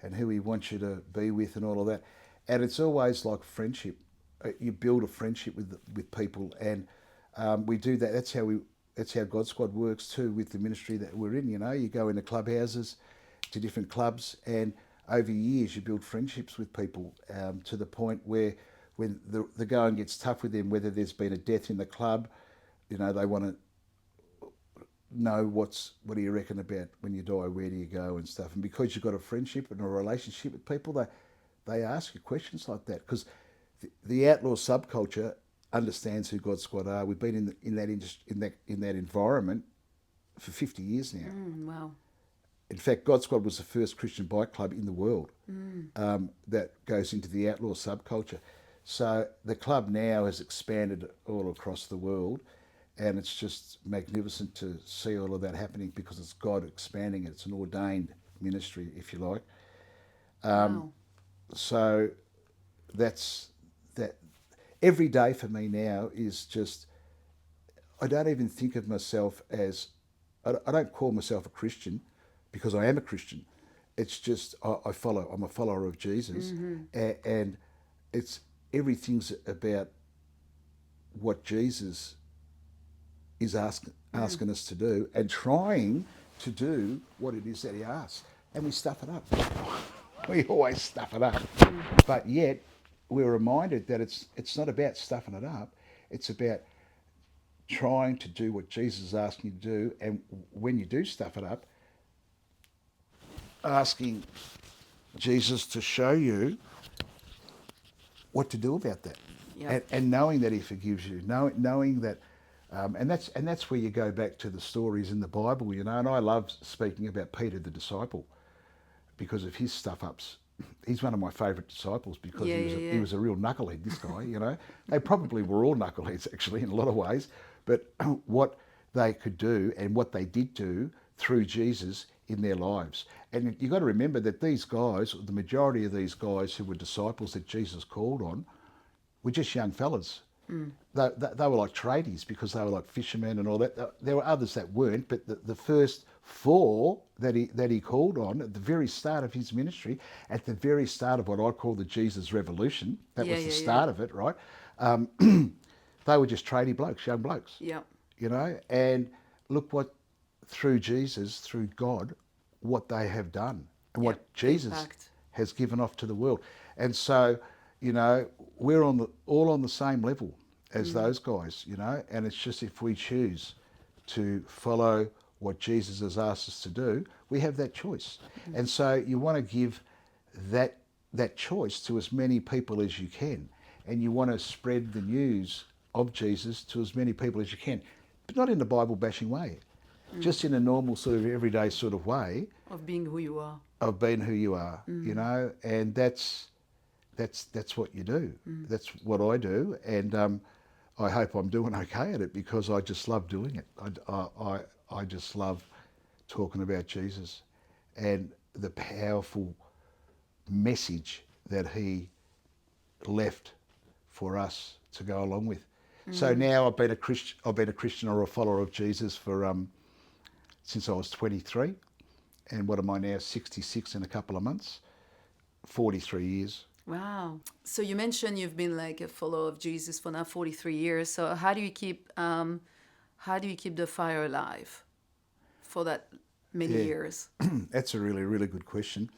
and who he wants you to be with and all of that. And it's always like friendship. You build a friendship with people, and we do that. That's how God Squad works too with the ministry that we're in. You know, you go into clubhouses, to different clubs, and over years you build friendships with people to the point where when the going gets tough with them, whether there's been a death in the club, you know, they want to know what do you reckon about when you die, where do you go and stuff. And because you've got a friendship and a relationship with people, they ask you questions like that because the outlaw subculture understands who God Squad are. We've been in that industry, in that environment for 50 years now. Wow. In fact, God Squad was the first Christian bike club in the world that goes into the outlaw subculture. So the club now has expanded all across the world, and it's just magnificent to see all of that happening because it's God expanding it. It's an ordained ministry, if you like. Wow. So that's that. Every day for me now is just, I don't even think of myself as, I don't call myself a Christian because I am a Christian. It's just, I'm a follower of Jesus. And it's, everything's about what Jesus is asking us to do and trying to do what it is that he asks. And we stuff it up. We always stuff it up. But yet, we're reminded that it's not about stuffing it up. It's about trying to do what Jesus is asking you to do. And when you do stuff it up, asking Jesus to show you what to do about that. Yep. And knowing that he forgives you, knowing that, and that's where you go back to the stories in the Bible, you know. And I love speaking about Peter the disciple because of his stuff ups. He's one of my favourite disciples because he was a real knucklehead. This guy, you know, they probably were all knuckleheads actually in a lot of ways, but what they could do and what they did do through Jesus in their lives. And you've got to remember that these guys, the majority of these guys who were disciples that Jesus called on, were just young fellas. They were like tradies because they were like fishermen and all that. There were others that weren't, but the first four that he called on at the very start of his ministry, at the very start of what I call the Jesus Revolution, that was the start of it, right? They were just tradie blokes, young blokes. Yeah. You know, and look what, through Jesus, through God, what they have done and what Jesus has given off to the world. And so, you know, we're all on the same level as those guys, you know, and it's just if we choose to follow what Jesus has asked us to do, we have that choice. And so you want to give that choice to as many people as you can, and you want to spread the news of Jesus to as many people as you can, but not in a Bible bashing way, just in a normal sort of everyday sort of way Of being who you are. of being who you are, you know, and that's what you do. That's what I do, and I hope I'm doing okay at it because I just love doing it. I just love talking about Jesus and the powerful message that he left for us to go along with. So now I've been a Christian or a follower of Jesus for since I was 23, and what am I now? 66 in a couple of months. 43 years. Wow. So you mentioned you've been like a follower of Jesus for now 43 years. So how do you keep the fire alive for that many years? That's a really, really good question.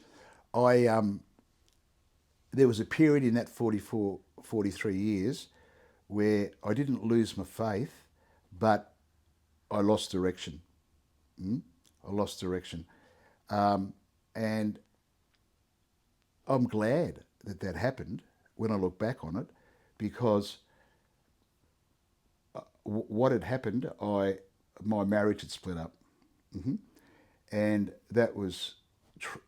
There was a period in that 43 years where I didn't lose my faith, but I lost direction. I lost direction. And I'm glad that happened when I look back on it, because what had happened, my marriage had split up. And that was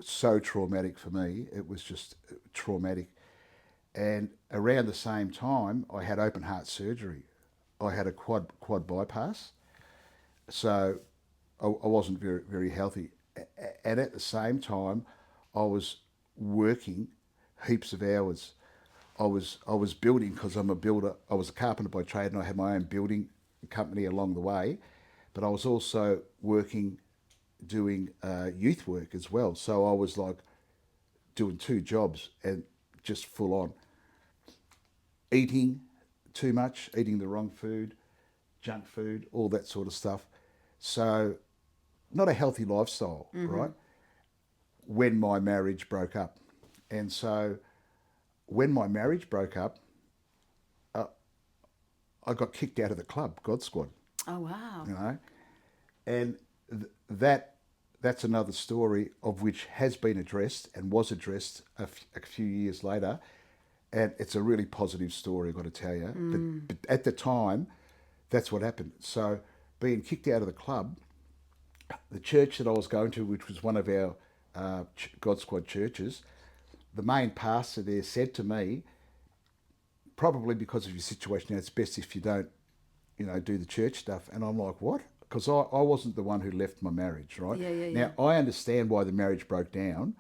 so traumatic for me. It was just traumatic. And around the same time, I had open heart surgery. I had a quad bypass, so I wasn't very healthy. And at the same time, I was working heaps of hours. I was building because I'm a builder. I was a carpenter by trade, and I had my own building company along the way. But I was also working, doing youth work as well. So I was like doing two jobs and just full on eating too much, eating the wrong food, junk food, all that sort of stuff. So not a healthy lifestyle, right? When my marriage broke up. And so when my marriage broke up, I got kicked out of the club, God Squad, Oh, wow. you know. And that's another story of which has been addressed and was addressed a few years later. And it's a really positive story, I've got to tell you. But at the time, that's what happened. So being kicked out of the club, the church that I was going to, which was one of our God Squad churches, the main pastor there said to me, probably because of your situation now, it's best if you don't, do the church stuff. And I'm like, what? Because I wasn't the one who left my marriage, right? Yeah, yeah, yeah. Now, I understand why the marriage broke down.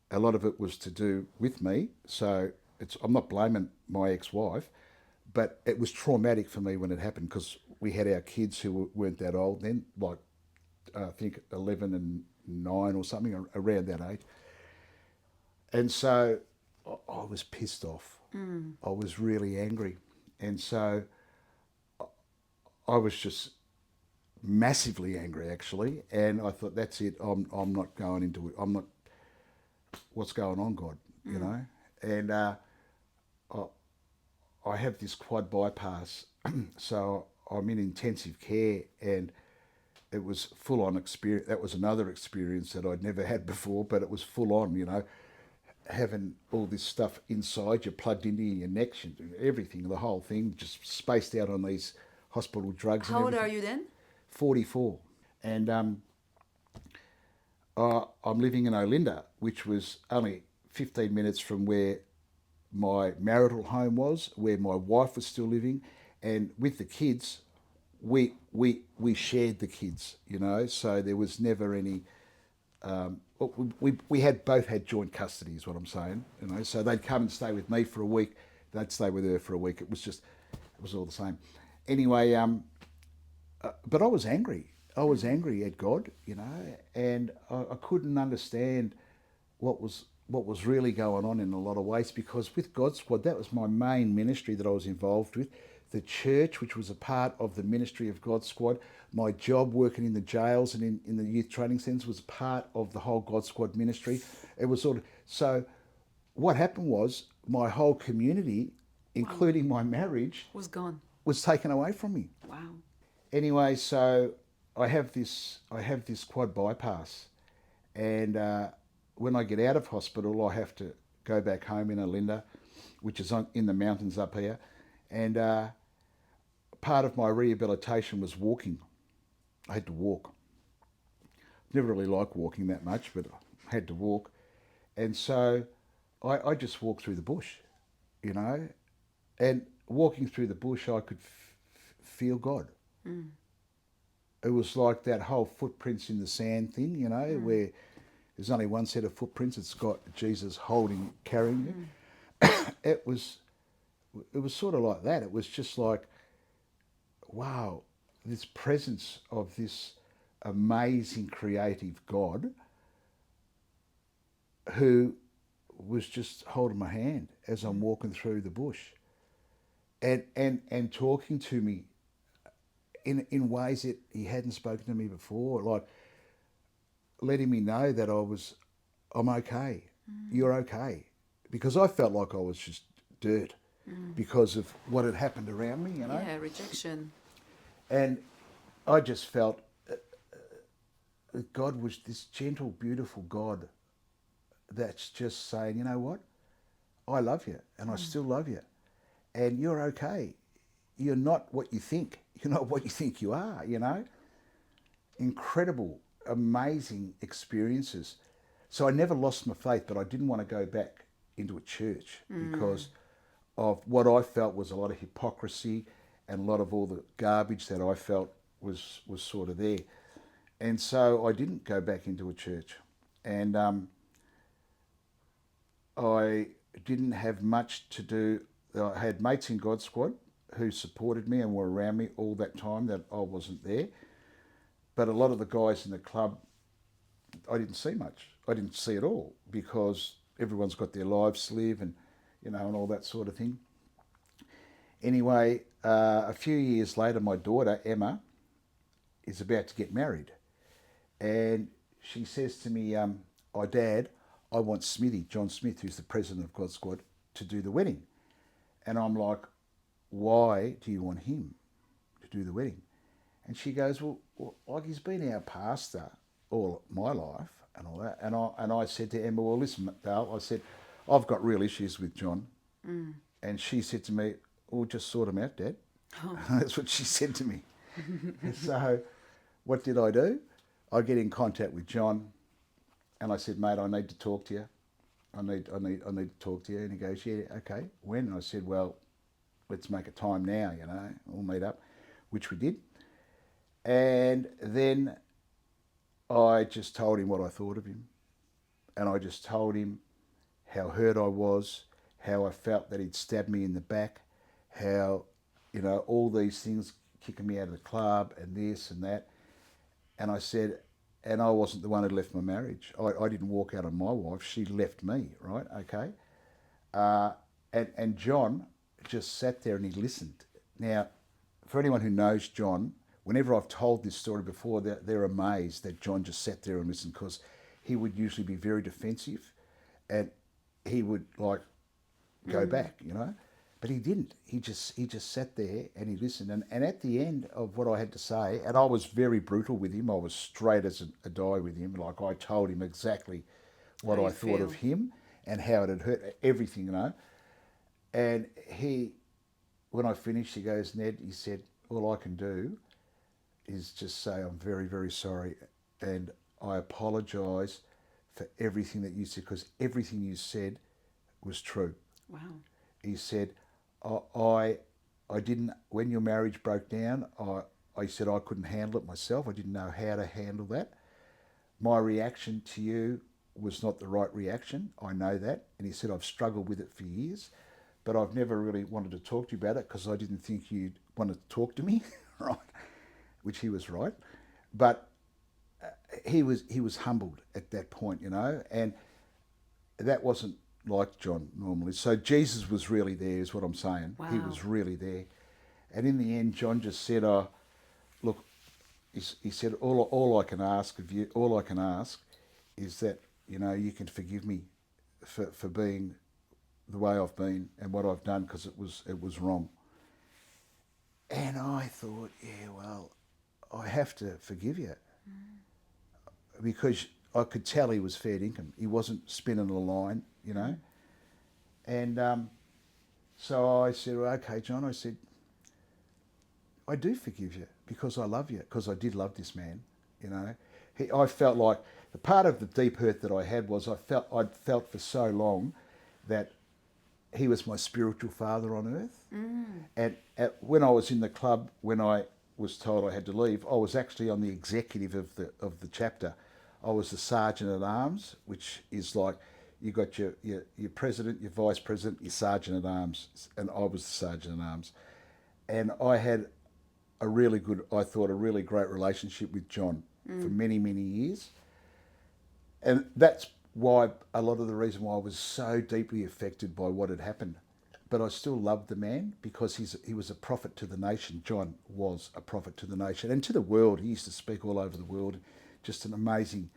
A lot of it was to do with me. So I'm not blaming my ex-wife, but it was traumatic for me when it happened because we had our kids who weren't that old then, like I think 11 and 9 or something, around that age. And so I was pissed off. I was really angry. And so I was just massively angry, actually. And I thought, that's it. I'm not going into it. I'm not, what's going on, God, you know? And I, I have this quad bypass. So I'm in intensive care, and it was full on experience. That was another experience that I'd never had before, but it was full on, having all this stuff inside you, plugged into your neck, everything, the whole thing, just spaced out on these hospital drugs and How old everything. are you then? 44. And I'm living in Olinda, which was only 15 minutes from where my marital home was, where my wife was still living. And with the kids, we shared the kids, so there was never any. We had both had joint custody, is what I'm saying. So they'd come and stay with me for a week. They'd stay with her for a week. It was all the same. Anyway, but I was angry. I was angry at God, and I couldn't understand what was really going on in a lot of ways, because with God Squad, that was my main ministry that I was involved with. The church, which was a part of the ministry of God Squad, my job working in the jails and in the youth training centres was part of the whole God Squad ministry. It was so what happened was my whole community, including my marriage, Was gone. was taken away from me. Wow. Anyway, so I have this quad bypass, and when I get out of hospital, I have to go back home in Olinda, which is in the mountains up here, and part of my rehabilitation was walking. I had to walk. Never really liked walking that much, but I had to walk, and so I just walked through the bush, and walking through the bush, I could feel God. It was like that whole footprints in the sand thing, where there's only one set of footprints. It's got Jesus carrying you. It was sort of like that. It was just like, wow, this presence of this amazing creative God who was just holding my hand as I'm walking through the bush, and talking to me in ways that he hadn't spoken to me before, like letting me know that I'm okay. You're okay. Because I felt like I was just dirt because of what had happened around me, Yeah, rejection. And I just felt that God was this gentle, beautiful God that's just saying, you know what? I love you, and I still love you, and you're okay. you're not what you think. You're not what you think you are, you know. Incredible, amazing experiences. So I never lost my faith, but I didn't want to go back into a church because of what I felt was a lot of hypocrisy and a lot of all the garbage that I felt was sort of there. And so I didn't go back into a church. And I didn't have much to do. I had mates in God Squad who supported me and were around me all that time that I wasn't there. But a lot of the guys in the club, I didn't see much. I didn't see it all because everyone's got their lives to live and, you know, and all that sort of thing. Anyway, a few years later, my daughter, Emma, is about to get married. And she says to me, oh, Dad, I want Smithy, John Smith, who's the president of God Squad, to do the wedding. And I'm like, why do you want him to do the wedding? And she goes, well, like he's been our pastor all my life and all that. And I said to Emma, well, listen, Dale, I said, I've got real issues with John. And she said to me, well, just sort him out, Dad. Oh. That's what she said to me. So what did I do? I get in contact with John and I said, mate, I need to talk to you. I need to talk to you. And he goes, yeah, okay. When? And I said, well, let's make a time now, you know, we'll meet up, which we did. And then I just told him what I thought of him. And I just told him how hurt I was, how I felt that he'd stabbed me in the back, how, you know, all these things, kicking me out of the club and this and that. And I said, and I wasn't the one who left my marriage. I didn't walk out on my wife. She left me, right? Okay. And John just sat there and he listened. Now, for anyone who knows John, whenever I've told this story before, they're amazed that John just sat there and listened, because he would usually be very defensive and he would like go back, you know. But he didn't. He just sat there and he listened. And at the end of what I had to say, and I was very brutal with him, I was straight as a die with him. Like, I told him exactly what I thought of him and how it had hurt, everything, you know. And he, when I finished, he goes, Ned, he said, all I can do is just say I'm very, very sorry, and I apologise for everything that you said, because everything you said was true. Wow. He said, I didn't, when your marriage broke down, I said I couldn't handle it myself. I didn't know how to handle that. My reaction to you was not the right reaction. I know that. And he said, I've struggled with it for years, but I've never really wanted to talk to you about it because I didn't think you'd want to talk to me, right? Which he was right. But he was humbled at that point, you know, and that wasn't like John normally. So Jesus was really there, is what I'm saying. Wow. He was really there. And in the end, John just said, look, he said, all I can ask of you, all I can ask is that, you know, you can forgive me for being the way I've been and what I've done, because it was wrong. And I thought, yeah, well, I have to forgive you. Because I could tell he was fair dinkum. He wasn't spinning a line, you know. And so I said, well, okay, John, I said, I do forgive you because I love you, because I did love this man, you know. I felt like, the part of the deep hurt that I had was I'd felt for so long that he was my spiritual father on earth. And when I was in the club, when I was told I had to leave, I was actually on the executive of the chapter. I was the sergeant at arms, which is like, you got your president, your vice president, your sergeant at arms, and I was the sergeant at arms. And I had a really great relationship with John for many, many years. And that's why a lot of the reason why I was so deeply affected by what had happened. But I still loved the man because he was a prophet to the nation. John was a prophet to the nation and to the world. He used to speak all over the world. Just an amazing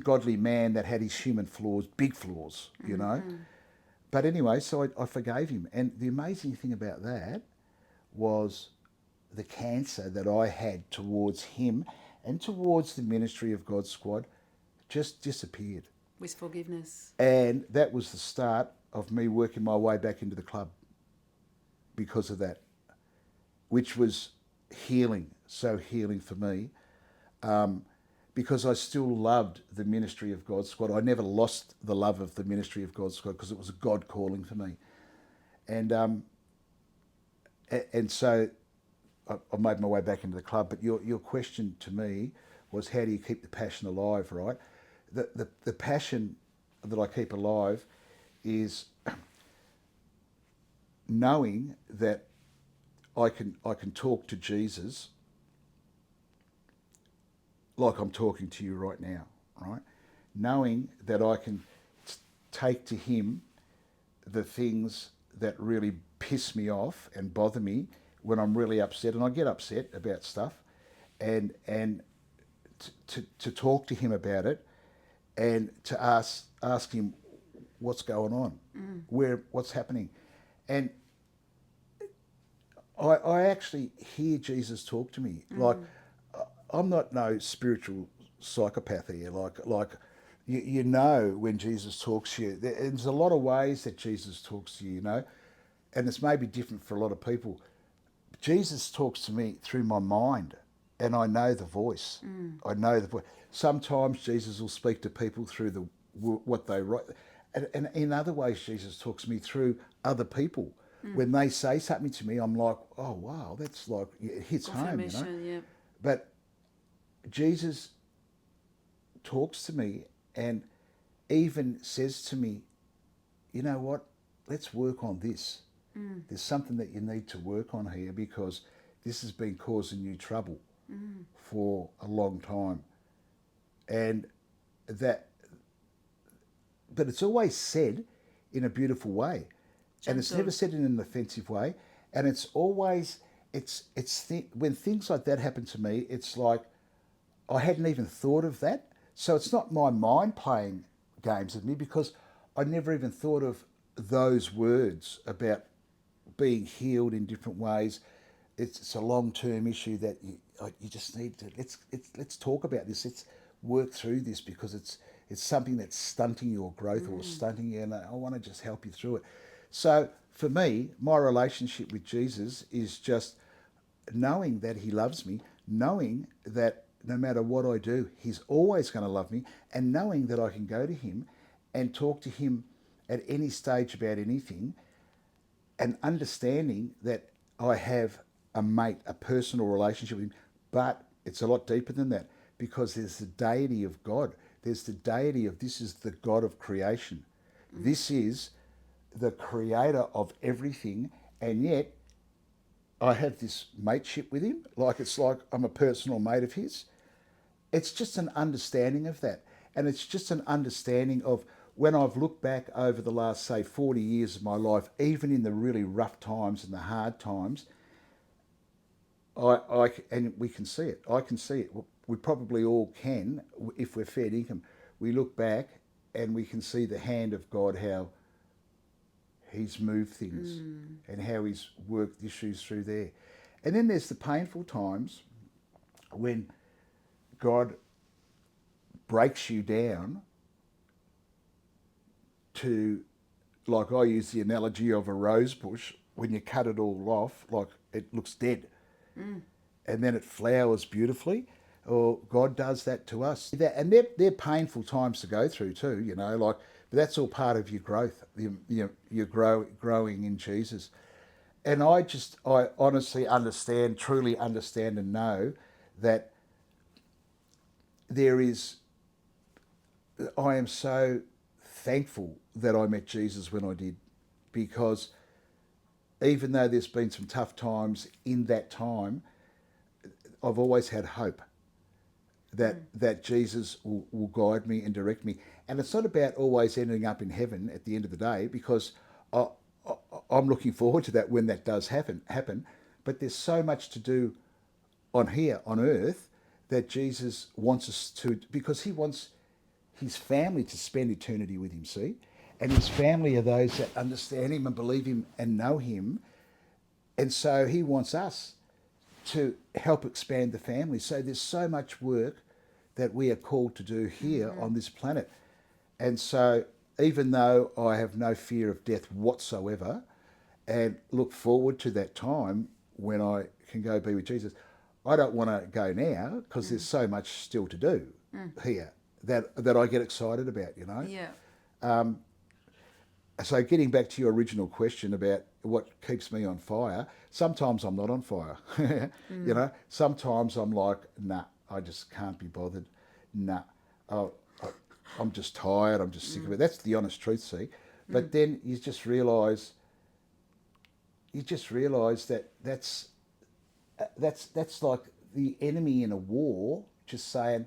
godly man that had his human flaws, big flaws, you know. But anyway, so I forgave him. And the amazing thing about that was the cancer that I had towards him and towards the ministry of God's Squad just disappeared. With forgiveness. And that was the start of me working my way back into the club. because of that, which was healing, so healing for me, because I still loved the ministry of God's Squad. I never lost the love of the ministry of God's Squad because it was a God calling for me. And so I made my way back into the club. But your question to me was, how do you keep the passion alive, right? The passion that I keep alive is knowing that I can talk to Jesus like I'm talking to you right now, right? Knowing that I can take to him the things that really piss me off and bother me when I'm really upset, and I get upset about stuff, and to talk to him about it, and to ask him what's going on, what's happening, and I actually hear Jesus talk to me. Like, I'm not no spiritual psychopath here. Like you know when Jesus talks to you. There's a lot of ways that Jesus talks to you, you know, and it's maybe different for a lot of people. Jesus talks to me through my mind, and I know the voice. I know the voice. Sometimes Jesus will speak to people through what they write, and in other ways Jesus talks to me through other people. When they say something to me, I'm like, oh wow, that's like, it hits home, you know. Yeah. But Jesus talks to me and even says to me, you know what, let's work on this. There's something that you need to work on here, because this has been causing you trouble for a long time. And that, but it's always said in a beautiful way. And it's never said in an offensive way. And it's always, when things like that happen to me, it's like, I hadn't even thought of that. So it's not my mind playing games with me, because I never even thought of those words about being healed in different ways. It's a long-term issue that you just need to, let's talk about this. Let's work through this, because it's something that's stunting your growth or stunting you, and I want to just help you through it. So for me, my relationship with Jesus is just knowing that he loves me, knowing that no matter what I do, he's always going to love me, and knowing that I can go to him and talk to him at any stage about anything, and understanding that I have a mate, a personal relationship with him. But it's a lot deeper than that, because there's the deity of God. There's the deity of, this is the God of creation. This is the creator of everything, and yet I have this mateship with him. Like, it's like I'm a personal mate of his. It's just an understanding of that. And it's just an understanding of, when I've looked back over the last, say, 40 years of my life, even in the really rough times and the hard times, and we can see it. I can see it. We probably all can, if we're fair income. We look back and we can see the hand of God, how he's moved things and how he's worked issues through there. And then there's the painful times when God breaks you down to, like, I use the analogy of a rose bush. When you cut it all off, like, it looks dead. And then it flowers beautifully. Or God does that to us. And they're painful times to go through too, you know, like, but that's all part of your growth, your growing in Jesus. And I honestly understand, truly understand and know that I am so thankful that I met Jesus when I did, because even though there's been some tough times in that time, I've always had hope that Jesus will guide me and direct me. And it's not about always ending up in heaven at the end of the day, because I'm looking forward to that when that does happen. But there's so much to do on here, on earth, that Jesus wants us to, because he wants his family to spend eternity with him, see? And his family are those that understand him and believe him and know him. And so he wants us to help expand the family. So there's so much work that we are called to do here on this planet. And so even though I have no fear of death whatsoever, and look forward to that time when I can go be with Jesus. I don't want to go now because there's so much still to do here that I get excited about, you know. Yeah. So getting back to your original question about what keeps me on fire, sometimes I'm not on fire. You know, sometimes I'm like, nah, I just can't be bothered. Nah, oh, I'm just tired. I'm just sick of it. That's the honest truth, see. But then you just realise that that's like the enemy in a war just saying,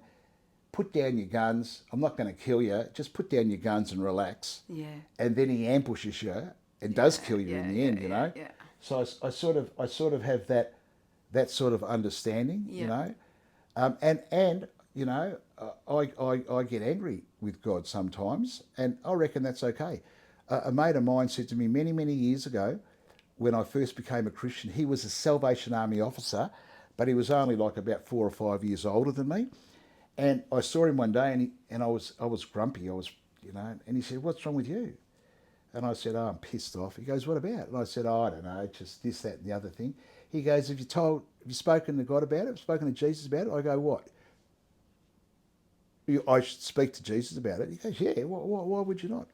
put down your guns. I'm not going to kill you. Just put down your guns and relax. Yeah. And then he ambushes you and does kill you in the end, you know. Yeah. So I sort of have that sort of understanding, you Yeah. know, and you know, I get angry with God sometimes, and I reckon that's okay. A mate of mine said to me many years ago, when I first became a Christian, he was a Salvation Army officer, but he was only like about 4 or 5 years older than me. And I saw him one day, and I was grumpy. I was, you know, and he said, "What's wrong with you?" And I said, "Oh, I'm pissed off." He goes, "What about?" And I said, "Oh, I don't know, just this, that, and the other thing." He goes, have you spoken to God about it? Have you spoken to Jesus about it? I go, "What? I should speak to Jesus about it?" He goes, "Yeah, why would you not?"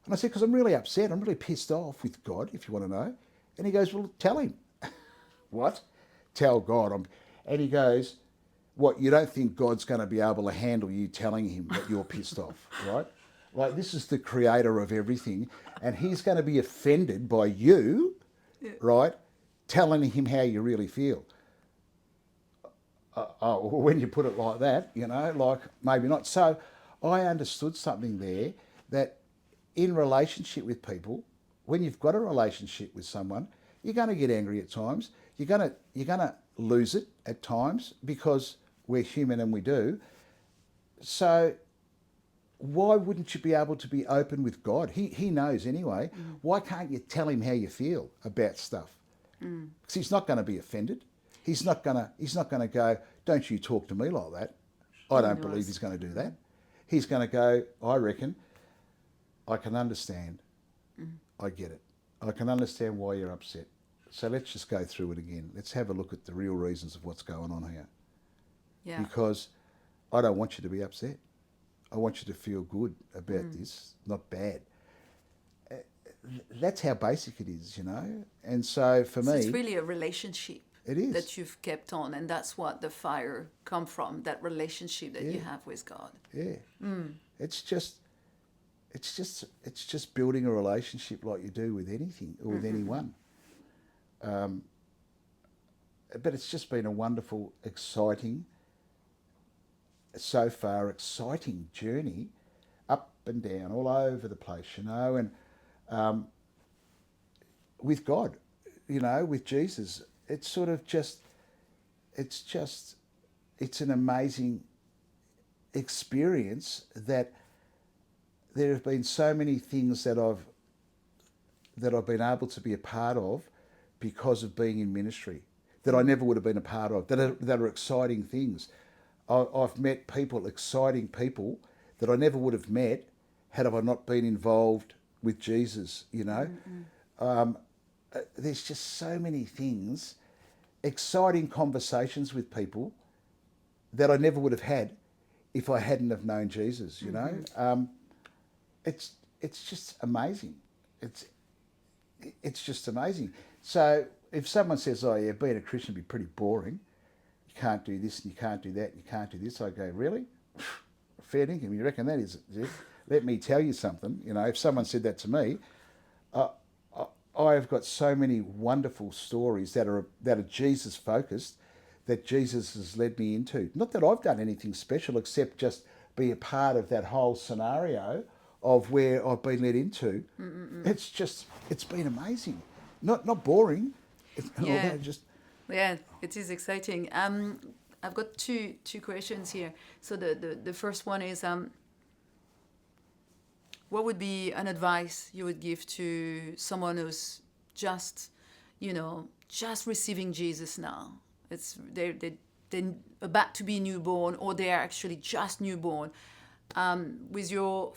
And I said, "Because I'm really upset. I'm really pissed off with God, if you want to know." And he goes, "Well, tell him." What? Tell God. And he goes, "What, you don't think God's going to be able to handle you telling him that you're pissed off, right? Like, this is the creator of everything, and he's going to be offended by you, right, telling him how you really feel." Well, when you put it like that, you know, like, maybe not. So I understood something there, that in relationship with people, when you've got a relationship with someone, you're going to get angry at times. You're going to lose it at times because we're human and we do. So why wouldn't you be able to be open with God? He knows anyway. Why can't you tell him how you feel about stuff? Because he's not going to be offended. He's not going to go, "Don't you talk to me like that." I don't believe he's going to do that. He's going to go, "I reckon I can understand. I get it. I can understand why you're upset. So let's just go through it again. Let's have a look at the real reasons of what's going on here. Yeah. Because I don't want you to be upset. I want you to feel good about this, not bad." That's how basic it is, you know. And so for So me, it's really a relationship it is. that you've kept on, and that's what the fire come from, that relationship that you Yeah. have with God. Yeah. It's just building a relationship like you do with anything or with anyone. But it's just been a wonderful, exciting journey, up and down, all over the place, you know, and with God, you know, with Jesus, it's sort of it's an amazing experience that there have been so many things that I've been able to be a part of because of being in ministry that I never would have been a part of, that are exciting things. I've met exciting people that I never would have met had I not been involved with Jesus, you know. There's just so many things, exciting conversations with people that I never would have had if I hadn't have known Jesus, you know. It's just amazing. It's just amazing. So if someone says, "Oh yeah, being a Christian would be pretty boring. You can't do this and you can't do that and you can't do this," I go, "Really? Fair dinkum, you reckon that is it? Let me tell you something. You know, if someone said that to me, I have got so many wonderful stories that are Jesus focused, that Jesus has led me into. Not that I've done anything special except just be a part of that whole scenario of where I've been led into. It's been amazing. Not boring. Yeah. Just Yeah, it is exciting. I've got two questions here. So the first one is, what would be an advice you would give to someone who's just, just receiving Jesus now? They're about to be newborn, or they are actually just newborn. With your,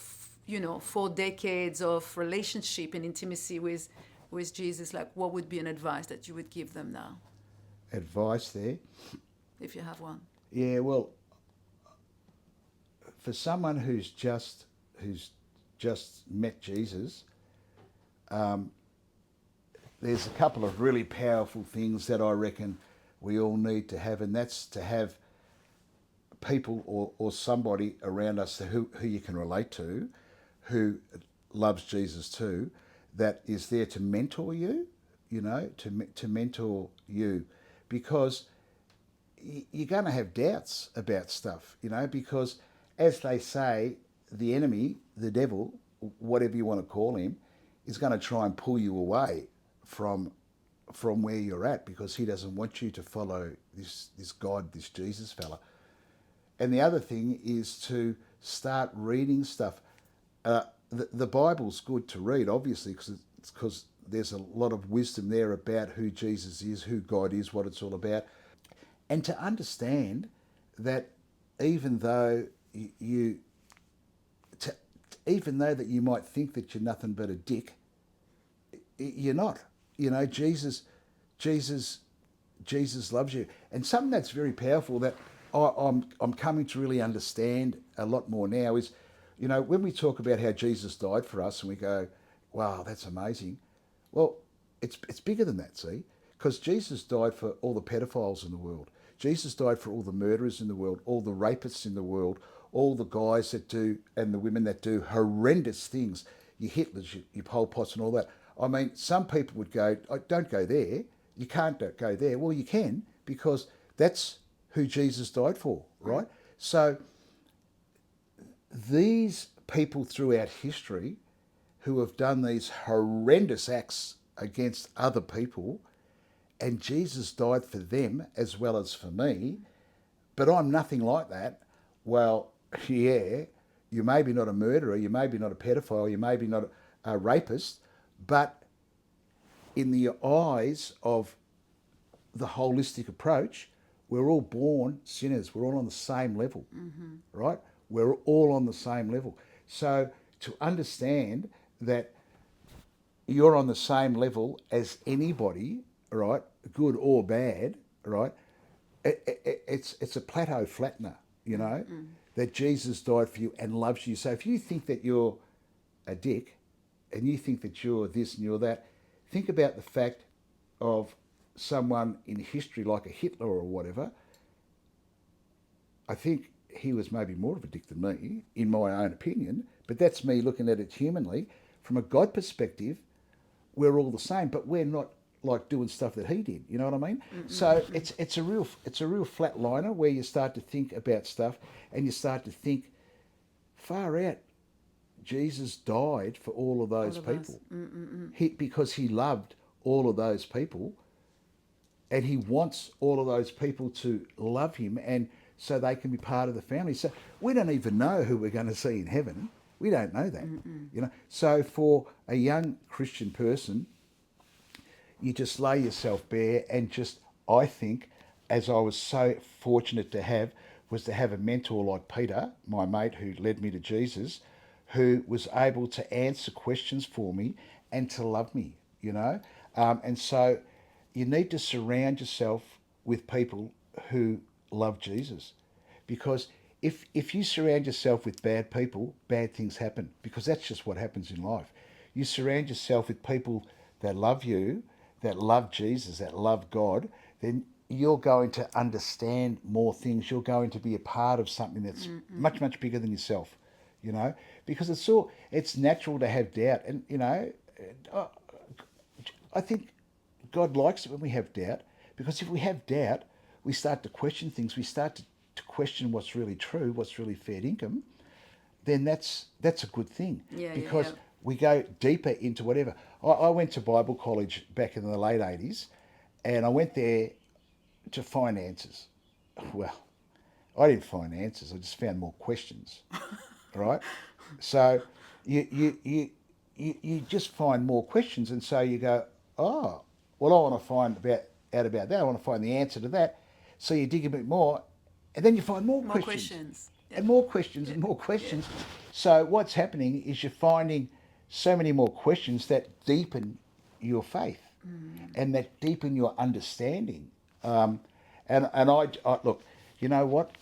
4 decades of relationship and intimacy with with Jesus, like what would be an advice that you would give them now, Advice there. if you have one? Yeah, well, for someone who's just met Jesus, there's a couple of really powerful things that I reckon we all need to have, and that's to have people or somebody around us who you can relate to, who loves Jesus too, that is there to mentor you, to mentor you, because you're going to have doubts about stuff, because as they say, the enemy, the devil, whatever you want to call him, is going to try and pull you away from where you're at, because he doesn't want you to follow this God, this Jesus fella. And the other thing is to start reading stuff. The Bible's good to read, obviously, because there's a lot of wisdom there about who Jesus is, who God is, what it's all about. And to understand that even though that you might think that you're nothing but a dick, you're not. Jesus loves you. And something that's very powerful that I'm coming to really understand a lot more now is, when we talk about how Jesus died for us and we go, wow, that's amazing. Well, it's bigger than that, see? Because Jesus died for all the pedophiles in the world. Jesus died for all the murderers in the world, all the rapists in the world, all the guys that do, and the women that do horrendous things, your Hitlers, your Pol Pots and all that. I mean, some people would go, oh, don't go there. You can't go there. Well, you can, because that's who Jesus died for, right? So these people throughout history who have done these horrendous acts against other people, and Jesus died for them as well as for me, but I'm nothing like that. Well, yeah, you may be not a murderer, you may be not a pedophile, you may be not a rapist, but in the eyes of the holistic approach, we're all born sinners. We're all on the same level, right? We're all on the same level. So to understand that you're on the same level as anybody, right, good or bad, right, it's a plateau flattener, that Jesus died for you and loves you. So if you think that you're a dick and you think that you're this and you're that, think about the fact of someone in history like a Hitler or whatever. I think he was maybe more of a dick than me, in my own opinion, but that's me looking at it humanly. From a God perspective, we're all the same, but we're not like doing stuff that he did. You know what I mean? So it's a real flatliner where you start to think about stuff and you start to think, far out, Jesus died for all of those people. Because he loved all of those people, and he wants all of those people to love him, and so they can be part of the family. So we don't even know who we're going to see in heaven. We don't know that. So for a young Christian person, you just lay yourself bare and just, I think, as I was so fortunate to have, was to have a mentor like Peter, my mate who led me to Jesus, who was able to answer questions for me and to love me, and so you need to surround yourself with people who love Jesus, because if you surround yourself with bad people, bad things happen, because that's just what happens in life. You surround yourself with people that love you, that love Jesus, that love God, then you're going to understand more things. You're going to be a part of something that's much, much bigger than yourself, because it's natural to have doubt. And, I think God likes it when we have doubt, because if we have doubt, we start to question things. We start to question what's really true, what's really fair income. Then that's a good thing, because we go deeper into whatever. I went to Bible college back in the late 80s, and I went there to find answers. Well, I didn't find answers. I just found more questions, right? So you just find more questions, and so you go, oh, well, I want to find out about that. I want to find the answer to that. So you dig a bit more, and then you find more questions. And more questions and more questions. So what's happening is you're finding so many more questions that deepen your faith, and that deepen your understanding. And I look, you know what?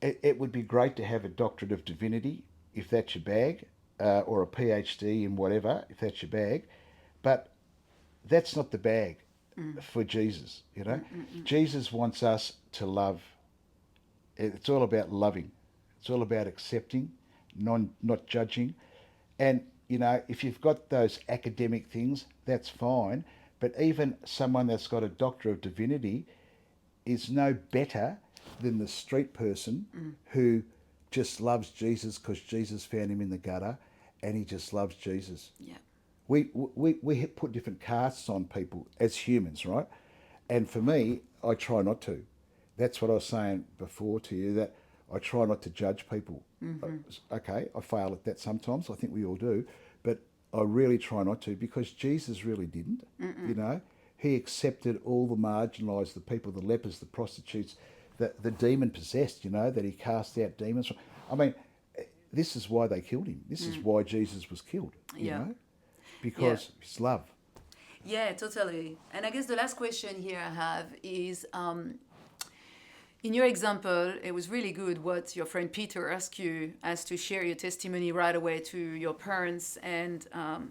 It would be great to have a doctorate of divinity if that's your bag, or a PhD in whatever if that's your bag, but that's not the bag for Jesus. You know, Jesus wants us to love. It's all about loving. It's all about accepting, not judging. And, you know, if you've got those academic things, that's fine. But even someone that's got a Doctor of Divinity is no better than the street person who just loves Jesus because Jesus found him in the gutter and he just loves Jesus. Yeah. We put different casts on people as humans, right? And for me, I try not to. That's what I was saying before to you, that I try not to judge people. Okay, I fail at that sometimes. I think we all do. But I really try not to, because Jesus really didn't. You know, he accepted all the marginalised, the people, the lepers, the prostitutes, the demon possessed, you know, that he cast out demons from. I mean, this is why they killed him. This is why Jesus was killed, you Yeah. know, because his love. Yeah, totally. And I guess the last question here I have is, in your example, it was really good what your friend Peter asked you as to share your testimony right away to your parents and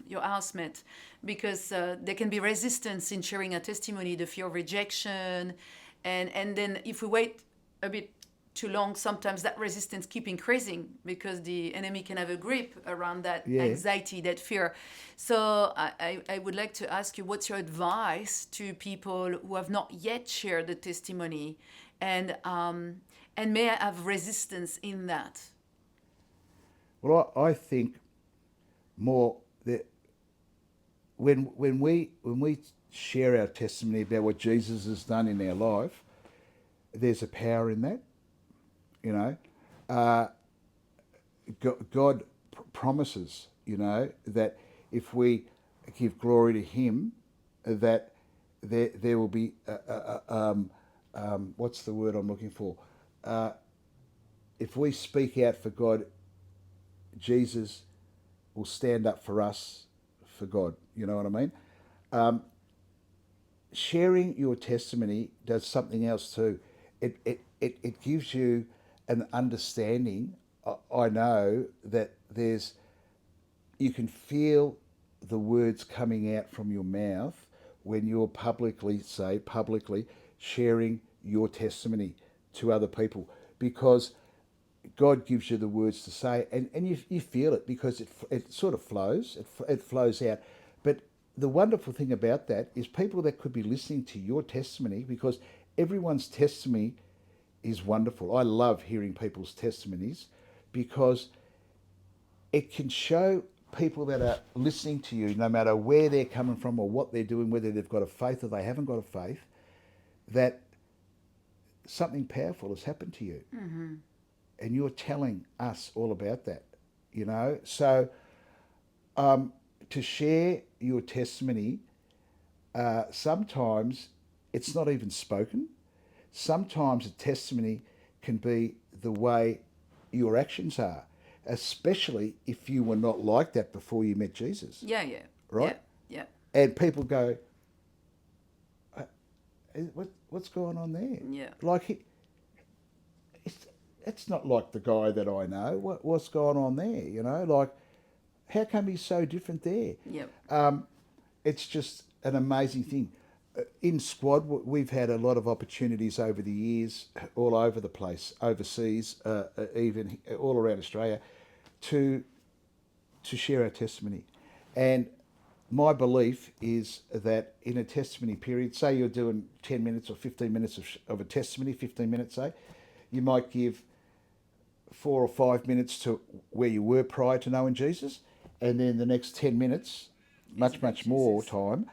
your housemate, because there can be resistance in sharing a testimony, the fear of rejection, and then if we wait a bit too long, sometimes that resistance keep increasing because the enemy can have a grip around that anxiety, that fear. So I would like to ask you, what's your advice to people who have not yet shared the testimony and may have resistance in that? Well, I think more that when we share our testimony about what Jesus has done in our life, there's a power in that. You know, God promises, you know, that if we give glory to Him, that there will be what's the word I'm looking for? If we speak out for God, Jesus will stand up for us, for God. You know what I mean? Sharing your testimony does something else too. It gives you an understanding. I know that you can feel the words coming out from your mouth when you're publicly sharing your testimony to other people, because God gives you the words to say, and you feel it, because it sort of flows. It flows out. But the wonderful thing about that is people that could be listening to your testimony, because everyone's testimony is wonderful. I love hearing people's testimonies, because it can show people that are listening to you, no matter where they're coming from or what they're doing, whether they've got a faith or they haven't got a faith, that something powerful has happened to you. And you're telling us all about that, you know. So to share your testimony, sometimes it's not even spoken. Sometimes a testimony can be the way your actions are, especially if you were not like that before you met Jesus. Yeah. Right? Yeah. And people go, what's going on there? Yeah. Like, it's not like the guy that I know. What's going on there? You know, like, how come he's so different there? Yep. It's just an amazing thing. In Squad, we've had a lot of opportunities over the years, all over the place, overseas, even all around Australia, to share our testimony. And my belief is that in a testimony period, say you're doing 10 minutes or 15 minutes of a testimony, 15 minutes, say, you might give 4 or 5 minutes to where you were prior to knowing Jesus, and then the next 10 minutes, much more time,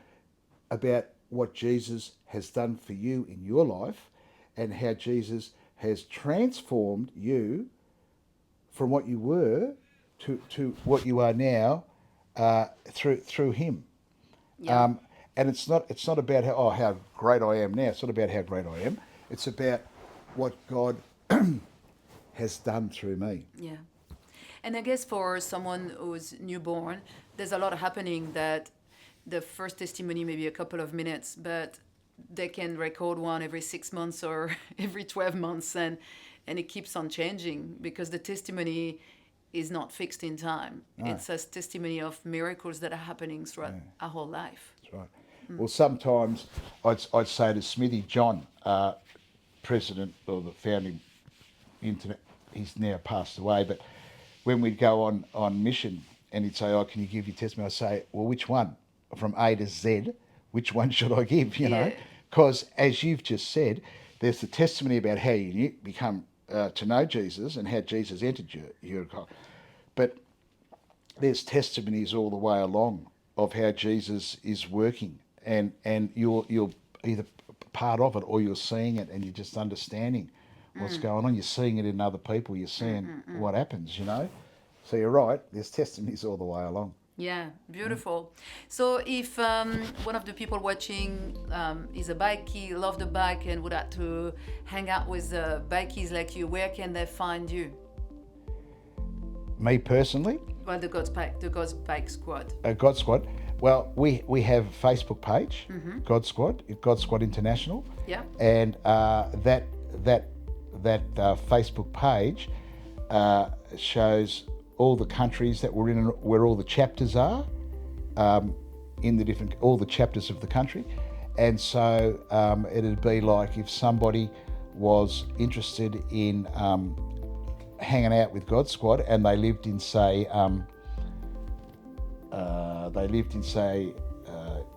about what Jesus has done for you in your life, and how Jesus has transformed you from what you were to what you are now, through Him. Yeah. And it's not about how great I am now. It's not about how great I am. It's about what God has done through me. Yeah. And I guess for someone who's newborn, there's a lot happening that the first testimony maybe a couple of minutes, but they can record one every 6 months or every 12 months, and it keeps on changing, because the testimony is not fixed in time. No. It's a testimony of miracles that are happening throughout our whole life. That's right. Well, sometimes I'd say to Smithy, John, president or the founding internet, he's now passed away, but when we'd go on mission and he'd say, oh, can you give your testimony? I'd say, well, which one? From A to Z, which one should I give, you know? Because as you've just said, there's the testimony about how you become to know Jesus and how Jesus entered your life. But there's testimonies all the way along of how Jesus is working, and you're either part of it or you're seeing it and you're just understanding what's going on. You're seeing it in other people. You're seeing what happens, you know. So you're right. There's testimonies all the way along. Yeah, beautiful. So if one of the people watching is a bikie, love the bike, and would like to hang out with bikies like you, where can they find you? Me personally? Well, the God's Bike Squad. God Squad. Well, we have a Facebook page, God Squad International. Yeah. And that Facebook page shows all the countries that we're in, where all the chapters are, in all the chapters of the country. And so it'd be like if somebody was interested in hanging out with God Squad and they lived in, say,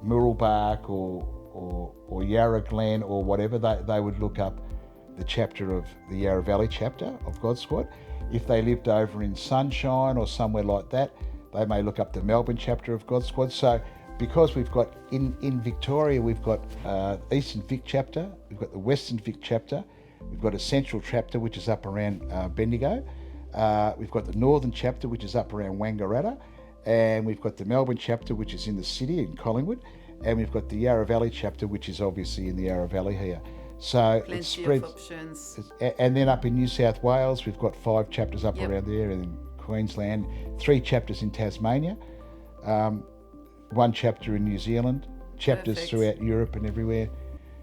Muralbark or Yarra Glen or whatever, they would look up the chapter of the Yarra Valley chapter of God Squad. If they lived over in Sunshine or somewhere like that, they may look up the Melbourne chapter of God Squad. So because we've got in Victoria, we've got Eastern Vic chapter, we've got the Western Vic chapter, we've got a Central chapter which is up around Bendigo, we've got the Northern chapter which is up around Wangaratta, and we've got the Melbourne chapter which is in the city in Collingwood, and we've got the Yarra Valley chapter which is obviously in the Yarra Valley here. So plenty it spreads, of options. And then up in New South Wales, we've got 5 chapters up around there, and in Queensland, 3 chapters in Tasmania, 1 chapter in New Zealand, chapters throughout Europe and everywhere.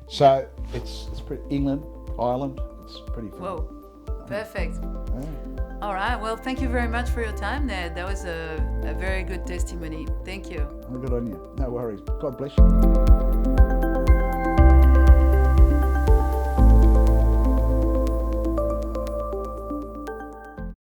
So it's pretty, England, Ireland, it's pretty fun. Whoa, perfect. Yeah. All right, well, thank you very much for your time, Ned. That was a very good testimony. Thank you. Oh, good on you. No worries. God bless you.